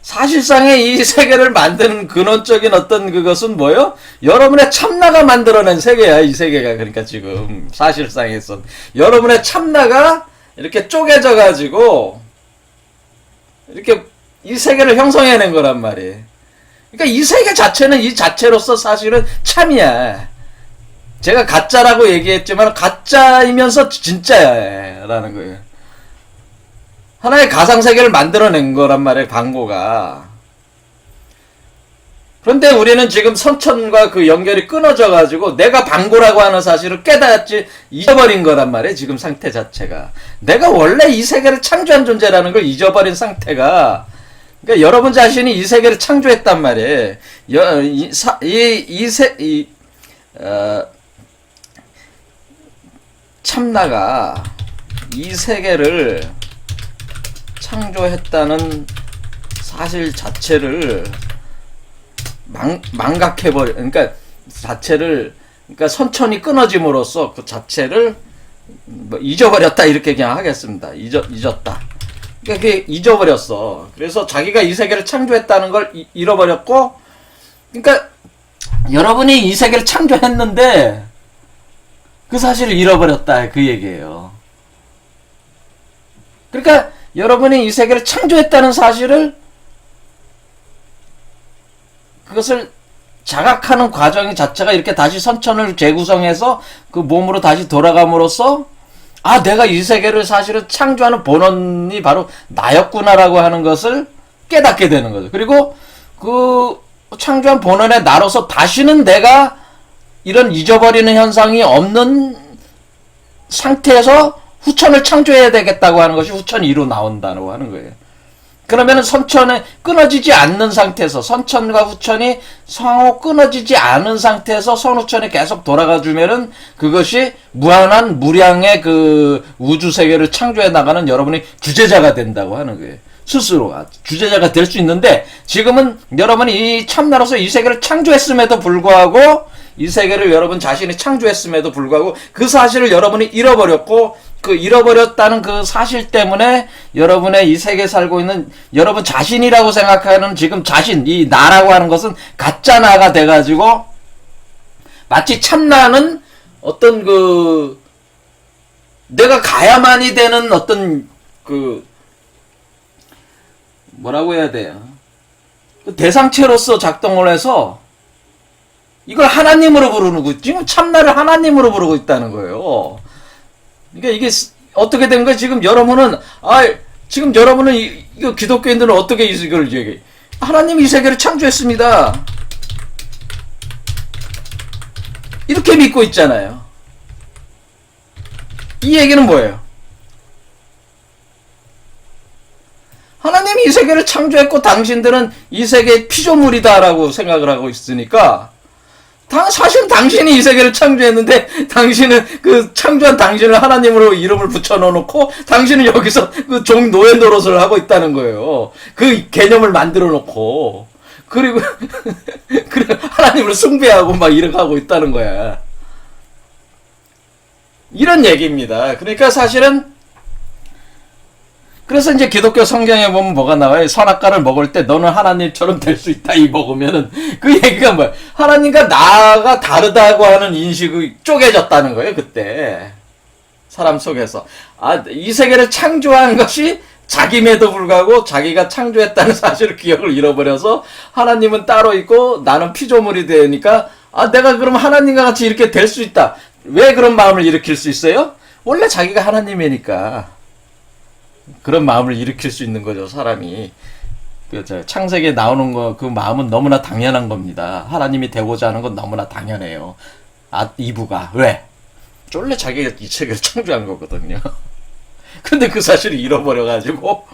사실상의 이 세계를 만드는 근원적인 어떤 그것은 뭐예요? 여러분의 참나가 만들어낸 세계야, 이 세계가. 그러니까 지금 사실상에서 여러분의 참나가 이렇게 쪼개져 가지고 이렇게 이 세계를 형성해낸 거란 말이에요. 그러니까 이 세계 자체는 이 자체로서 사실은 참이야. 제가 가짜라고 얘기했지만 가짜이면서 진짜야 라는 거예요. 하나의 가상세계를 만들어낸 거란 말이에요, 방고가. 그런데 우리는 지금 선천과 그 연결이 끊어져 가지고 내가 방고라고 하는 사실을 깨닫지 잊어버린 거란 말이에요, 지금 상태 자체가. 내가 원래 이 세계를 창조한 존재라는 걸 잊어버린 상태가, 그러니까 여러분 자신이 이 세계를 창조했단 말이에요. 참나가 이 세계를 창조했다는 사실 자체를 망각해버려. 그러니까 그러니까 선천이 끊어짐으로써 그 자체를 잊어버렸다, 이렇게 그냥 하겠습니다. 잊었다. 그러니까 그게 잊어버렸어. 그래서 자기가 이 세계를 창조했다는 걸 잃어버렸고, 그러니까 여러분이 이 세계를 창조했는데 그 사실을 잃어버렸다, 그 얘기예요. 그러니까 여러분이 이 세계를 창조했다는 사실을, 그것을 자각하는 과정 자체가 이렇게 다시 선천을 재구성해서 그 몸으로 다시 돌아감으로써, 내가 이 세계를 사실은 창조하는 본원이 바로 나였구나라고 하는 것을 깨닫게 되는 거죠. 그리고 그 창조한 본원의 나로서 다시는 내가 이런 잊어버리는 현상이 없는 상태에서 후천을 창조해야 되겠다고 하는 것이 후천 2로 나온다고 하는 거예요. 그러면은 선천에 끊어지지 않는 상태에서, 선천과 후천이 상호 끊어지지 않은 상태에서 선후천이 계속 돌아가 주면은 그것이 무한한 무량의 그 우주 세계를 창조해 나가는 여러분이 주제자가 된다고 하는 거예요. 스스로가 주제자가 될 수 있는데, 지금은 여러분이 이 참나로서 이 세계를 창조했음에도 불구하고, 이 세계를 여러분 자신이 창조했음에도 불구하고 그 사실을 여러분이 잃어버렸고, 그 잃어버렸다는 그 사실 때문에 여러분의 이 세계에 살고 있는 여러분 자신이라고 생각하는 지금 자신, 이 나라고 하는 것은 가짜 나가 돼가지고, 마치 참나는 어떤 그 내가 가야만이 되는 어떤 그 뭐라고 해야 돼요? 그 대상체로서 작동을 해서 이걸 하나님으로 부르는 거, 지금 참나를 하나님으로 부르고 있다는 거예요. 그러니까 이게 어떻게 된 거야? 지금 여러분은 지금 여러분은 이거 기독교인들은 어떻게 이걸 얘기해? 하나님이 이 세계를 창조했습니다. 이렇게 믿고 있잖아요. 이 얘기는 뭐예요? 하나님이 이 세계를 창조했고 당신들은 이 세계의 피조물이다라고 생각을 하고 있으니까 사실 당신이 이 세계를 창조했는데 당신은 그 창조한 당신을 하나님으로 이름을 붙여놓고 당신은 여기서 그 종 노예 노릇을 하고 있다는 거예요. 그 개념을 만들어 놓고 그리고 그래 하나님을 숭배하고 막 이렇게 하고 있다는 거야. 이런 얘기입니다. 그러니까 사실은 그래서 이제 기독교 성경에 보면 뭐가 나와요? 선악과를 먹을 때 너는 하나님처럼 될 수 있다. 이 먹으면은 그 얘기가 뭐야? 하나님과 나가 다르다고 하는 인식이 쪼개졌다는 거예요. 그때 사람 속에서 이 세계를 창조한 것이 자기임에도 불구하고 자기가 창조했다는 사실을 기억을 잃어버려서 하나님은 따로 있고 나는 피조물이 되니까 내가 그럼 하나님과 같이 이렇게 될 수 있다. 왜 그런 마음을 일으킬 수 있어요? 원래 자기가 하나님이니까. 그런 마음을 일으킬 수 있는 거죠, 사람이. 창세기에 나오는 그 마음은 너무나 당연한 겁니다. 하나님이 되고자 하는 건 너무나 당연해요. 이브가. 왜? 원래 자기가 이 세계를 창조한 거거든요. 근데 그 사실을 잃어버려가지고,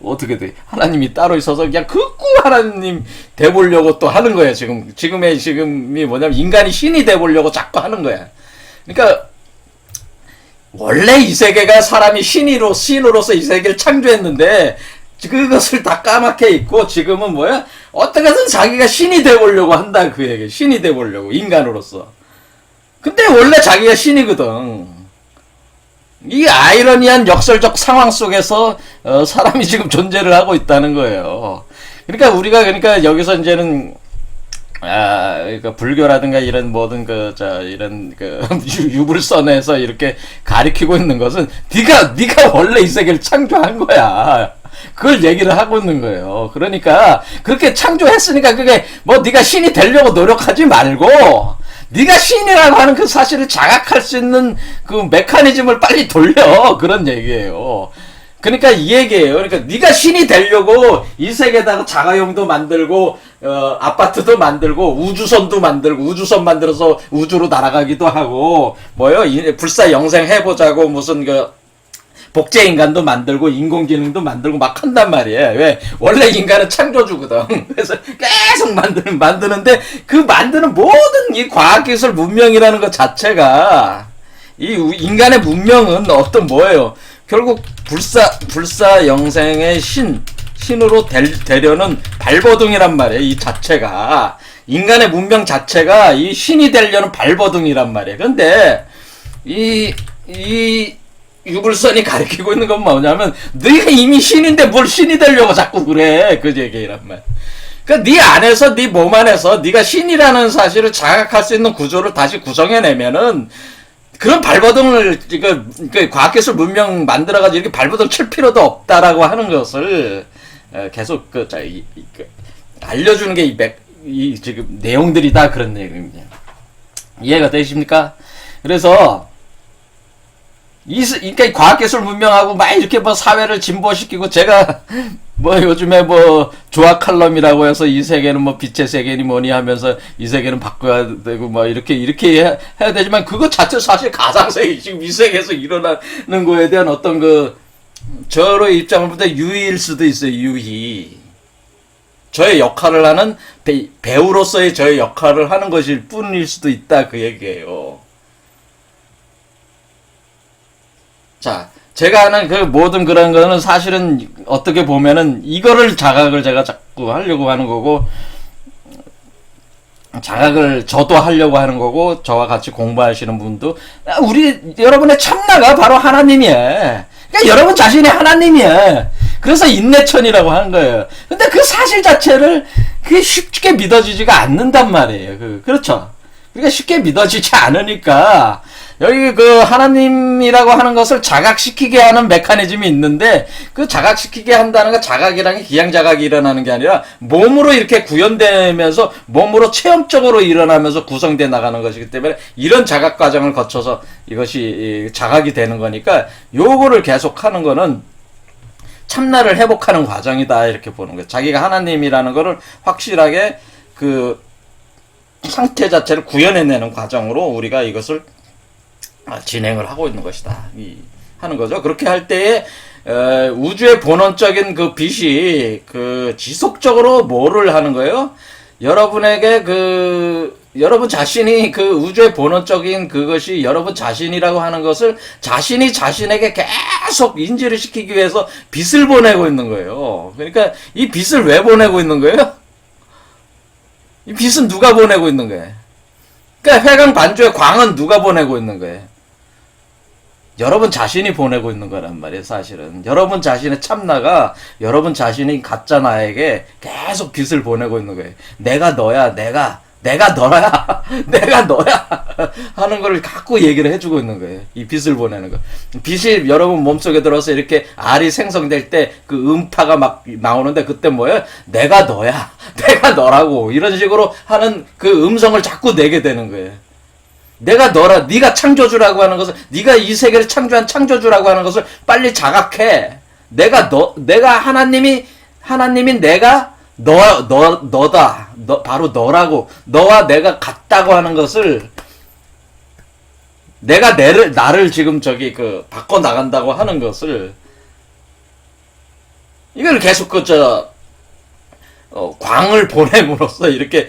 어떻게 돼? 하나님이 따로 있어서 그냥 극구 하나님 돼보려고 또 하는 거예요, 지금이 뭐냐면 인간이 신이 돼보려고 자꾸 하는 거야. 그러니까, 원래 이 세계가 사람이 신으로서 이 세계를 창조했는데 그것을 다 까맣게 잊고 지금은 뭐야? 어떻게든 자기가 신이 돼보려고 한다 그 얘기. 신이 돼보려고 인간으로서. 근데 원래 자기가 신이거든. 이 아이러니한 역설적 상황 속에서 사람이 지금 존재를 하고 있다는 거예요. 그러니까 여기서 이제는 그러니까 불교라든가 이런 모든 이런 유불선에서 이렇게 가리키고 있는 것은 네가 원래 이 세계를 창조한 거야. 그걸 얘기를 하고 있는 거예요. 그러니까 그렇게 창조했으니까 그게 뭐 네가 신이 되려고 노력하지 말고 네가 신이라고 하는 그 사실을 자각할 수 있는 그 메커니즘을 빨리 돌려. 그런 얘기예요. 그러니까 이 얘기예요. 그러니까 네가 신이 되려고 이 세계에다가 자가용도 만들고 아파트도 만들고 우주선도 만들고 우주선 만들어서 우주로 날아가기도 하고 불사 영생 해보자고 무슨 복제 인간도 만들고 인공지능도 만들고 막 한단 말이에요. 왜? 원래 인간은 창조주거든. 그래서 계속 만드는데 그 만드는 모든 이 과학기술 문명이라는 것 자체가 이 인간의 문명은 뭐예요? 결국 불사 영생의 신으로 되려는 발버둥이란 말이에요. 이 자체가 인간의 문명 자체가 이 신이 되려는 발버둥이란 말이에요. 근데 이 유불선이 가리키고 있는 건 뭐냐면 네가 이미 신인데 뭘 신이 되려고 자꾸 그래. 그 얘기란 말. 그러니까 네 안에서 네 몸 안에서 네가 신이라는 사실을 자각할 수 있는 구조를 다시 구성해내면은 그런 발버둥을 과학기술 문명 만들어가지고 이렇게 발버둥 칠 필요도 없다라고 하는 것을 계속 알려주는 게 이 지금 내용들이다 그런 내용입니다. 이해가 되십니까? 그래서 그러니까 과학기술 문명하고 막 이렇게 사회를 진보시키고 제가 요즘에 조화 칼럼이라고 해서 이 세계는 빛의 세계니 뭐니 하면서 이 세계는 바꿔야 되고 이렇게 해야 되지만 그거 자체 사실 가상세계 지금 이 세계에서 일어나는 거에 대한 어떤 저의 입장을 볼 때 유의일 수도 있어요. 유의. 저의 역할을 하는 배우로서의 저의 역할을 하는 것일 뿐일 수도 있다 그 얘기예요. 자, 제가 하는 그 모든 그런 거는 사실은 어떻게 보면은 이거를 자각을 제가 자꾸 하려고 하는 거고, 자각을 저도 하려고 하는 거고, 저와 같이 공부하시는 분도, 여러분의 참나가 바로 하나님이에요. 그러니까 여러분 자신이 하나님이에요. 그래서 인내천이라고 하는 거예요. 근데 그 사실 자체를 그게 쉽게 믿어지지가 않는단 말이에요. 그렇죠? 그러니까 쉽게 믿어지지 않으니까, 여기 하나님이라고 하는 것을 자각시키게 하는 메커니즘이 있는데, 그 자각시키게 한다는 건 자각이라는 게 기양자각이 일어나는 게 아니라, 몸으로 이렇게 구현되면서, 몸으로 체험적으로 일어나면서 구성돼 나가는 것이기 때문에, 이런 자각 과정을 거쳐서 이것이 자각이 되는 거니까, 요거를 계속 하는 거는, 참나를 회복하는 과정이다, 이렇게 보는 거예요. 자기가 하나님이라는 거를 확실하게 상태 자체를 구현해내는 과정으로 우리가 이것을 진행을 하고 있는 것이다. 하는 거죠. 그렇게 할 때에 우주의 본원적인 그 빛이 그 지속적으로 뭐를 하는 거예요? 여러분에게 여러분 자신이 그 우주의 본원적인 그것이 여러분 자신이라고 하는 것을 자신이 자신에게 계속 인지를 시키기 위해서 빛을 보내고 있는 거예요. 그러니까 이 빛을 왜 보내고 있는 거예요? 이 빛은 누가 보내고 있는 거예요? 그러니까 회광 반조의 광은 누가 보내고 있는 거예요? 여러분 자신이 보내고 있는 거란 말이에요, 사실은. 여러분 자신의 참나가 여러분 자신이 가짜 나에게 계속 빛을 보내고 있는 거예요. 내가 너야, 내가 너야, 내가 너야 하는 걸 갖고 얘기를 해주고 있는 거예요. 이 빛을 보내는 거. 빛이 여러분 몸속에 들어서 이렇게 알이 생성될 때 그 음파가 막 나오는데 그때 뭐예요? 내가 너야, 내가 너라고 이런 식으로 하는 그 음성을 자꾸 내게 되는 거예요. 내가 너라, 네가 창조주라고 하는 것을, 네가 이 세계를 창조한 창조주라고 하는 것을 빨리 자각해. 내가 하나님이 내가 너다. 바로 너라고. 너와 내가 같다고 하는 것을 내가 나를 지금 바꿔 나간다고 하는 것을 이걸 계속 광을 보냄으로써 이렇게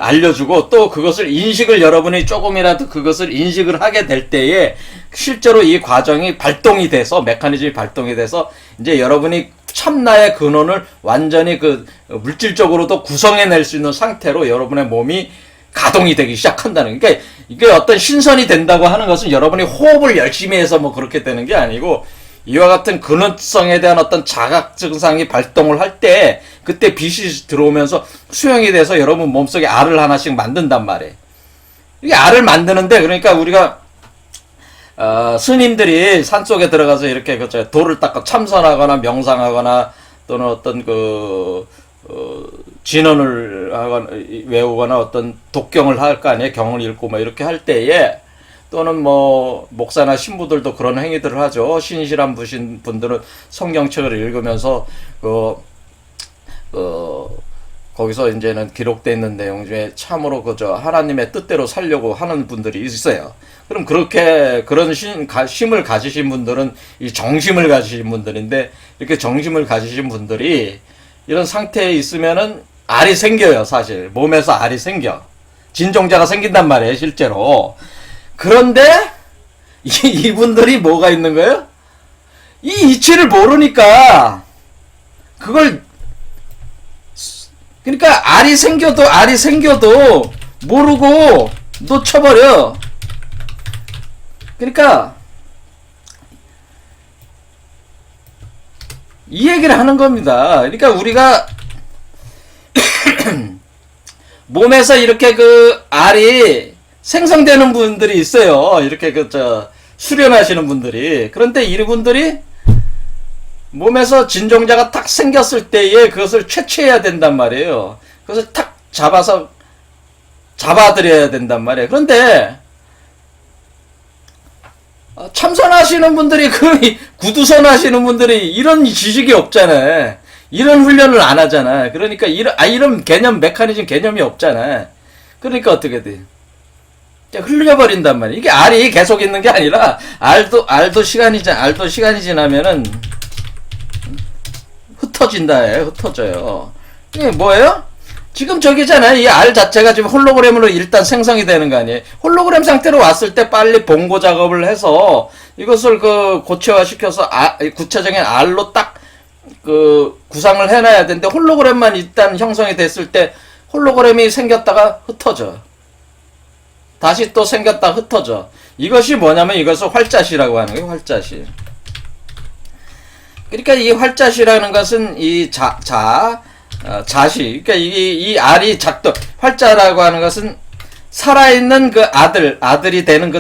알려주고 또 그것을 인식을 여러분이 조금이라도 그것을 인식을 하게 될 때에 실제로 이 과정이 발동이 돼서 메커니즘이 발동이 돼서 이제 여러분이 참나의 근원을 완전히 물질적으로도 구성해낼 수 있는 상태로 여러분의 몸이 가동이 되기 시작한다는. 그러니까 이게 어떤 신선이 된다고 하는 것은 여러분이 호흡을 열심히 해서 뭐 그렇게 되는 게 아니고 이와 같은 근원성에 대한 어떤 자각 증상이 발동을 할 때 그때 빛이 들어오면서 수용이 돼서 여러분 몸속에 알을 하나씩 만든단 말이에요. 이게 알을 만드는데 그러니까 우리가 스님들이 산속에 들어가서 이렇게 돌을 닦아 참선하거나 명상하거나 또는 어떤 진언을 하거나 외우거나 어떤 독경을 할 거 아니에요. 경을 읽고 뭐 이렇게 할 때에 또는 뭐 목사나 신부들도 그런 행위들을 하죠. 신실한 분들은 성경책을 읽으면서 거기서 이제는 기록되어 있는 내용 중에 참으로 하나님의 뜻대로 살려고 하는 분들이 있어요. 그럼 그런 심을 가지신 분들은 이 정심을 가지신 분들인데 이렇게 정심을 가지신 분들이 이런 상태에 있으면은 알이 생겨요, 사실. 몸에서 알이 생겨. 진종자가 생긴단 말이에요, 실제로. 그런데 이분들이 뭐가 있는 거예요? 이 이치를 모르니까 그러니까 알이 생겨도 모르고 놓쳐버려. 그러니까 이 얘기를 하는 겁니다. 그러니까 우리가 몸에서 이렇게 알이 생성되는 분들이 있어요. 이렇게 수련하시는 분들이. 그런데 이분들이 몸에서 진종자가 탁 생겼을 때에 그것을 채취해야 된단 말이에요. 그것을 탁 잡아드려야 된단 말이에요. 그런데 참선하시는 분들이 구두선 하시는 분들이 이런 지식이 없잖아요. 이런 훈련을 안 하잖아. 그러니까 이런 메커니즘 개념이 없잖아. 그러니까 어떻게 돼? 흘려버린단 말이야. 이게 알이 계속 있는 게 아니라 알도 시간이 지나면은 흩어져요. 이게 뭐예요? 지금 저기잖아요. 이 알 자체가 지금 홀로그램으로 일단 생성이 되는 거 아니에요? 홀로그램 상태로 왔을 때 빨리 봉고 작업을 해서 이것을 고체화시켜서 구체적인 알로 딱 구상을 해놔야 되는데 홀로그램만 일단 형성이 됐을 때 홀로그램이 생겼다가 흩어져. 다시 또 생겼다 흩어져. 이것이 뭐냐면 이것을 활자시라고 하는 거예요. 활자시. 그러니까 이 활자시라는 것은 이 자시. 그러니까 이 알이 활자라고 하는 것은 살아있는 아들이 되는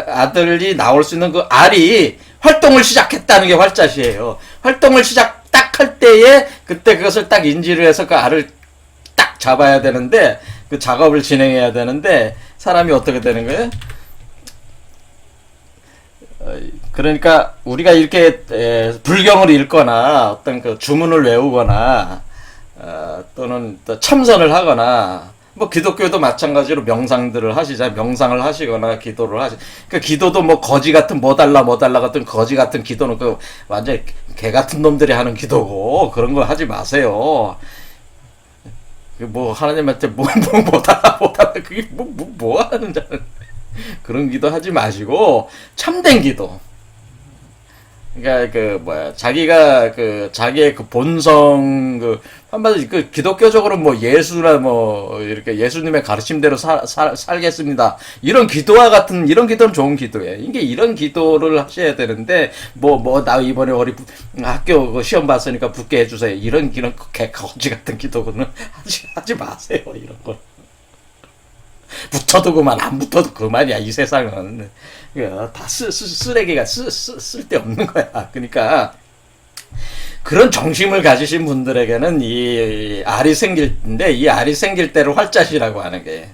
아들이 나올 수 있는 알이 활동을 시작했다는 게 활자시예요. 활동을 딱 할 때에 그때 그것을 딱 인지를 해서 알을 딱 잡아야 되는데 작업을 진행해야 되는데 사람이 어떻게 되는 거예요? 그러니까 우리가 이렇게 불경을 읽거나 어떤 주문을 외우거나 또는 또 참선을 하거나 뭐 기독교도 마찬가지로 명상들을 하시자 명상을 하시거나 기도를 하시. 그 기도도 뭐 거지 같은 뭐 달라 같은 거지 같은 기도는 그 완전 개 같은 놈들이 하는 기도고 그런 거 하지 마세요. 뭐 하나님한테 뭐 달라 그게 뭐 하는 자는 그런 기도 하지 마시고 참된 기도. 그러니까 그 뭐야 자기가 그 자기의 그 본성 그 한마디 그 기독교적으로 뭐 예수나 뭐 이렇게 예수님의 가르침대로 살겠습니다 이런 기도와 같은 이런 기도는 좋은 기도예요. 이게 이런 기도를 하셔야 되는데 뭐 나 이번에 학교 그 시험 봤으니까 붙게 해주세요 이런 거지 같은 기도는 하지 마세요. 이런 거 붙어도 그만 안 붙어도 그만이야. 이 세상은 다 쓰레기가 쓸데없는 거야. 그러니까 그런 정심을 가지신 분들에게는 이 알이 생길 텐데 이 알이 생길 때를 활자시라고 하는 게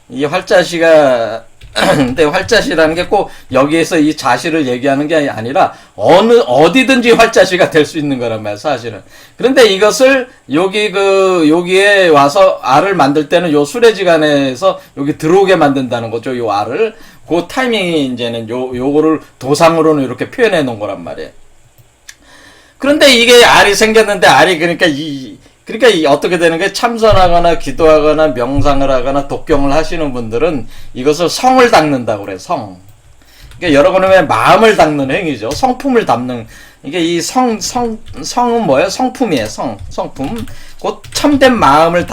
이 활자시가 근데 활자시라는 게 꼭 여기에서 이 자시를 얘기하는 게 아니라 어디든지 활자시가 될 수 있는 거란 말이야 사실은. 그런데 이것을 여기에 와서 알을 만들 때는 요 수레지간에서 여기 들어오게 만든다는 거죠. 요 알을 그 타이밍이 이제는 요거를 도상으로는 이렇게 표현해 놓은 거란 말이에요. 그런데 이게 알이 생겼는데 알이 그러니까 어떻게 되는 게 참선하거나 기도하거나 명상을 하거나 독경을 하시는 분들은 이것을 성을 닦는다고 그래. 성. 그러니까 여러분의 마음을 닦는 행위죠. 성품을 담는. 이게 이 성은 뭐예요? 성품이에요. 성품. 곧 참된 마음을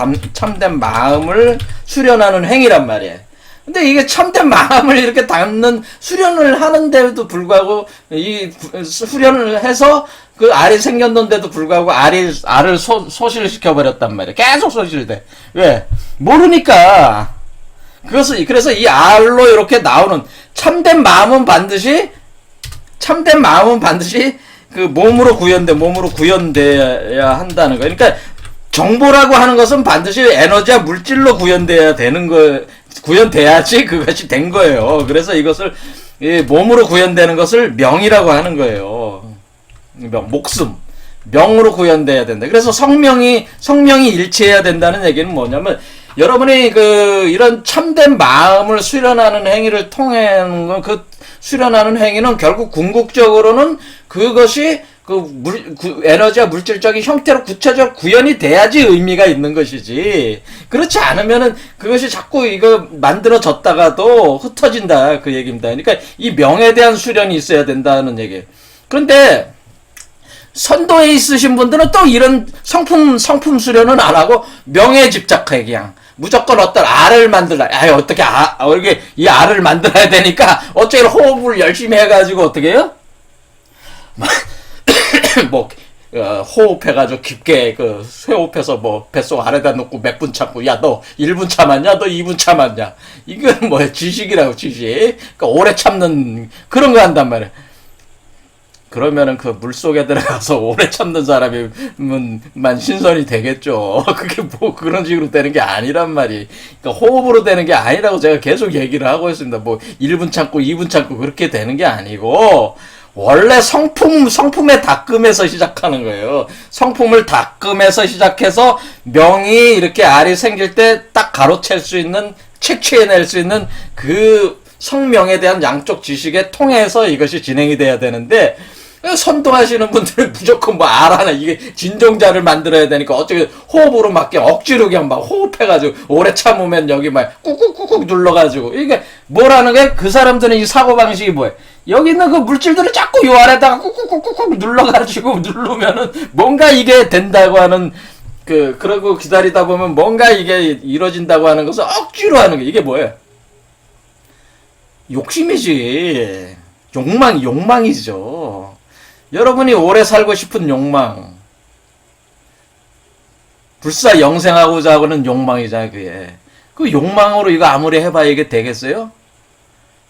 수련하는 행위란 말이에요. 근데 이게 참된 마음을 이렇게 담는 수련을 하는데도 불구하고 이 수련을 해서 그 알이 생겼는데도 불구하고 알을 소실시켜 버렸단 말이야. 계속 소실돼. 왜? 모르니까. 그래서 이 알로 이렇게 나오는 참된 마음은 반드시 그 몸으로 구현돼야 한다는 거예요. 그러니까 정보라고 하는 것은 반드시 에너지와 물질로 구현돼야지 그것이 된 거예요. 그래서 이것을 몸으로 구현되는 것을 명이라고 하는 거예요. 목숨, 명으로 구현돼야 된다. 그래서 성명이 일치해야 된다는 얘기는 뭐냐면 여러분이 이런 참된 마음을 수련하는 행위를 통한 그 수련하는 행위는 결국 궁극적으로는 그것이 에너지와 물질적인 형태로 구체적으로 구현이 돼야지 의미가 있는 것이지. 그렇지 않으면은 그것이 자꾸 이거 만들어졌다가도 흩어진다. 그 얘기입니다. 그러니까 이 명에 대한 수련이 있어야 된다는 얘기예요. 그런데 선도에 있으신 분들은 또 이런 성품 수련은 안 하고 명에 집착해 그냥. 무조건 어떤 알을 만들라. 어떻게 이렇게 이 알을 만들어야 되니까 어쩌면 호흡을 열심히 해가지고 어떻게 해요? 호흡해가지고 깊게 쇠호흡해서 뱃속 아래다 놓고 몇 분 참고 야 너 1분 참았냐? 너 2분 참았냐? 이건 뭐야? 지식이라고 지식. 그러니까 오래 참는 그런 거 한단 말이야. 그러면은 그 물속에 들어가서 오래 참는 사람이만 신선이 되겠죠. 그게 그런 식으로 되는 게 아니란 말이. 그러니까 호흡으로 되는 게 아니라고 제가 계속 얘기를 하고 있습니다. 1분 참고 2분 참고 그렇게 되는 게 아니고 원래 성품의 닦음에서 시작하는 거예요. 성품을 닦음에서 시작해서 명이 이렇게 알이 생길 때 딱 가로챌 수 있는 채취해낼 수 있는 그 성명에 대한 양쪽 지식에 통해서 이것이 진행이 돼야 되는데 선도하시는 분들은 무조건 알 하나 이게 진정자를 만들어야 되니까 어떻게 호흡으로 막 억지로 그냥 막 호흡해가지고 오래 참으면 여기 막 꾹꾹꾹꾹 눌러가지고 이게 뭐라는 게 그 사람들은 이 사고방식이 뭐예요? 여기 있는 그 물질들을 자꾸 요 아래다가 꾹꾹꾹꾹 눌러가지고 누르면은 뭔가 이게 된다고 하는 그러고 기다리다 보면 뭔가 이게 이루어진다고 하는 것을 억지로 하는 게 이게 뭐예요? 욕심이지. 욕망이죠. 여러분이 오래 살고 싶은 욕망. 불사 영생하고자 하는 욕망이잖아요, 그게. 그 욕망으로 이거 아무리 해봐야 이게 되겠어요?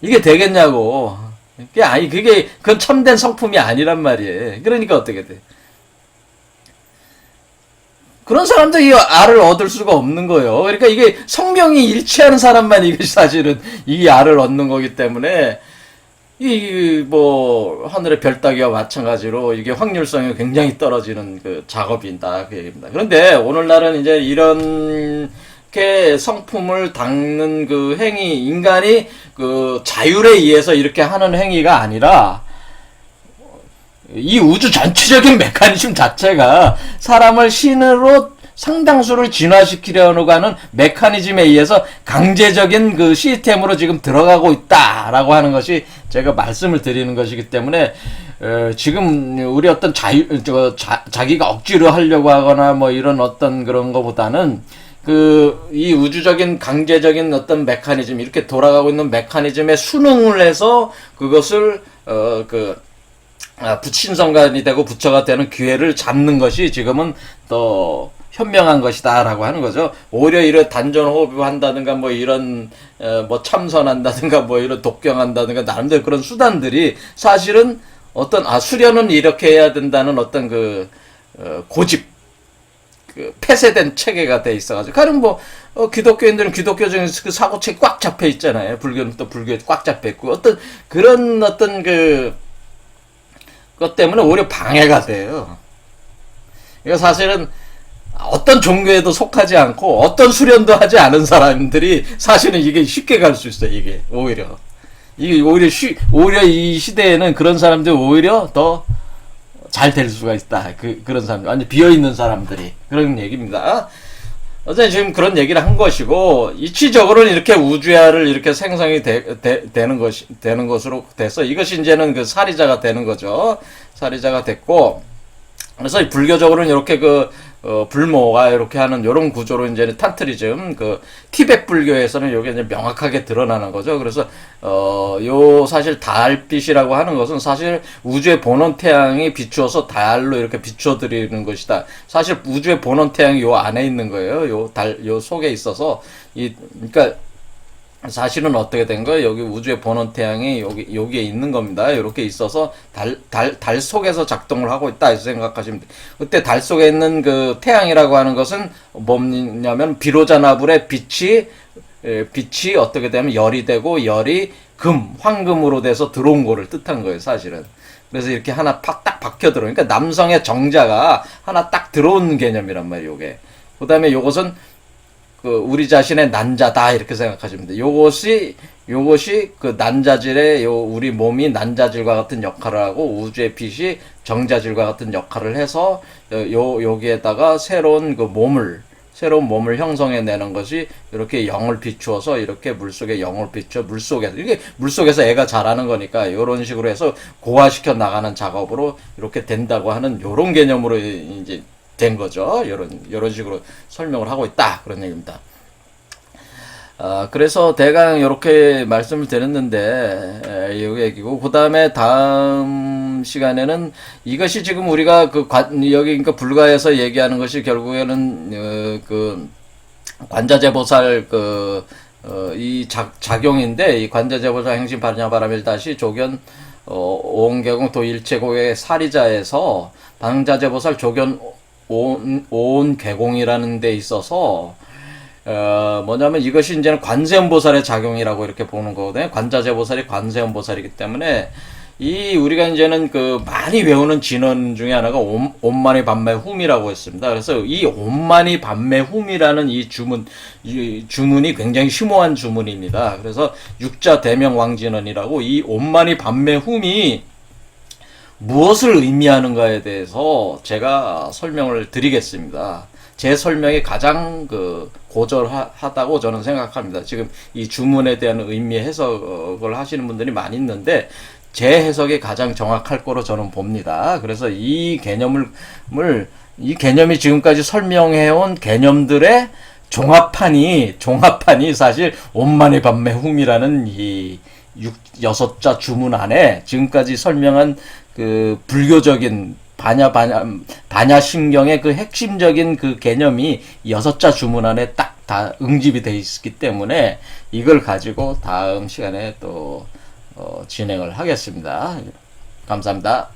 이게 되겠냐고. 그건 참된 성품이 아니란 말이에요. 그러니까 어떻게 돼? 그런 사람들이 이 알을 얻을 수가 없는 거예요. 그러니까 이게 성명이 일치하는 사람만 이게 사실은 이 알을 얻는 거기 때문에 하늘의 별 따기와 마찬가지로 이게 확률성이 굉장히 떨어지는 그 작업이다. 그 얘기입니다. 그런데 오늘날은 이제 이런 이렇게 성품을 닦는 그 행위, 인간이 그 자율에 의해서 이렇게 하는 행위가 아니라 이 우주 전체적인 메커니즘 자체가 사람을 신으로 상당수를 진화시키려고 하는 메커니즘에 의해서 강제적인 그 시스템으로 지금 들어가고 있다라고 하는 것이 제가 말씀을 드리는 것이기 때문에 지금 우리 어떤 자기가 억지로 하려고 하거나 뭐 이런 어떤 그런 거보다는 이 우주적인 강제적인 어떤 메커니즘, 이렇게 돌아가고 있는 메커니즘에 순응을 해서 그것을 신성간이 되고 부처가 되는 기회를 잡는 것이 지금은 더 현명한 것이다라고 하는 거죠. 오히려 이런 단전호흡한다든가 뭐 이런 뭐 참선한다든가 뭐 이런 독경한다든가 나름대로 그런 수단들이 사실은 어떤 수련은 이렇게 해야 된다는 어떤 고집, 폐쇄된 체계가 돼 있어가지고, 가령 기독교인들은 기독교적인 그 사고책이 꽉 잡혀 있잖아요. 불교는 또 불교에 꽉 잡혀 있고, 그런 것 때문에 오히려 방해가 돼요. 이거 사실은 어떤 종교에도 속하지 않고 어떤 수련도 하지 않은 사람들이 사실은 이게 쉽게 갈 수 있어요. 이게 오히려 이 시대에는 그런 사람들이 오히려 더 잘 될 수가 있다. 그런 사람들, 완전 비어 있는 사람들이, 그런 얘기입니다. 어제 지금 그런 얘기를 한 것이고, 이치적으로는 이렇게 우주야를 이렇게 생성이 되는 것으로 돼서 이것이 이제는 그 사리자가 되는 거죠. 사리자가 됐고, 그래서 불교적으로는 이렇게 불모가 이렇게 하는 요런 구조로 이제 탄트리즘, 티베트 불교에서는 요게 이제 명확하게 드러나는 거죠. 그래서, 사실 달빛이라고 하는 것은 사실 우주의 본원 태양이 비추어서 달로 이렇게 비춰드리는 것이다. 사실 우주의 본원 태양이 요 안에 있는 거예요. 요 속에 있어서, 그러니까, 사실은 어떻게 된 거예요? 여기 우주의 본원 태양이 여기에 있는 겁니다. 이렇게 있어서 달 속에서 작동을 하고 있다. 이렇게 생각하시면 돼요. 그때 달 속에 있는 그 태양이라고 하는 것은 뭐냐면 비로자나불의 빛이 어떻게 되면 열이 되고, 열이 황금으로 돼서 들어온 거를 뜻한 거예요, 사실은. 그래서 이렇게 하나 딱 박혀 들어오니까, 그러니까 남성의 정자가 하나 딱 들어오는 개념이란 말이에요, 요게. 그 다음에 요것은 우리 자신의 난자다, 이렇게 생각하시면 돼요. 요것이 그 난자질의 우리 몸이 난자질과 같은 역할을 하고, 우주의 빛이 정자질과 같은 역할을 해서 여기에다가 새로운 몸을 형성해내는 것이, 이렇게 영을 비추어서 이렇게 물속에 영을 비춰 이게 물속에서 애가 자라는 거니까 이런 식으로 해서 고화시켜 나가는 작업으로 이렇게 된다고 하는 요런 개념으로 이제 된 거죠. 요런 식으로 설명을 하고 있다, 그런 얘기입니다. 그래서 대강 이렇게 말씀을 드렸는데, 이 얘기고, 그 다음에 다음 시간에는 이것이 지금 우리가 여기 그러니까 불가에서 얘기하는 것이 결국에는 관자재보살 이 작용인데, 이 관자재보살 행심 파냐바라밀 다시 조견 오온개공 도일체고의 사리자에서 방자재보살 조견 오온개공이라는 데 있어서 뭐냐면 이것이 이제는 관세음보살의 작용이라고 이렇게 보는 거거든요. 관자재보살이 관세음보살이기 때문에 우리가 이제는 많이 외우는 진원 중에 하나가 옴마니 밤매 훔이라고 했습니다. 그래서 이 옴마니 밤매 훔이라는 이 주문이 굉장히 심오한 주문입니다. 그래서 육자 대명 왕진원이라고, 이 옴마니 밤매 훔이 무엇을 의미하는가에 대해서 제가 설명을 드리겠습니다. 제 설명이 가장 고절하다고 저는 생각합니다. 지금 이 주문에 대한 의미 해석을 하시는 분들이 많이 있는데, 제 해석이 가장 정확할 거로 저는 봅니다. 그래서 이 개념이 지금까지 설명해온 개념들의 종합판이 사실 옴마니 밤매 훔이라는 이 6자 주문 안에 지금까지 설명한 불교적인 반야심경의 핵심적인 개념이 6자 주문 안에 딱 다 응집이 되어 있기 때문에 이걸 가지고 다음 시간에 또 진행을 하겠습니다. 감사합니다.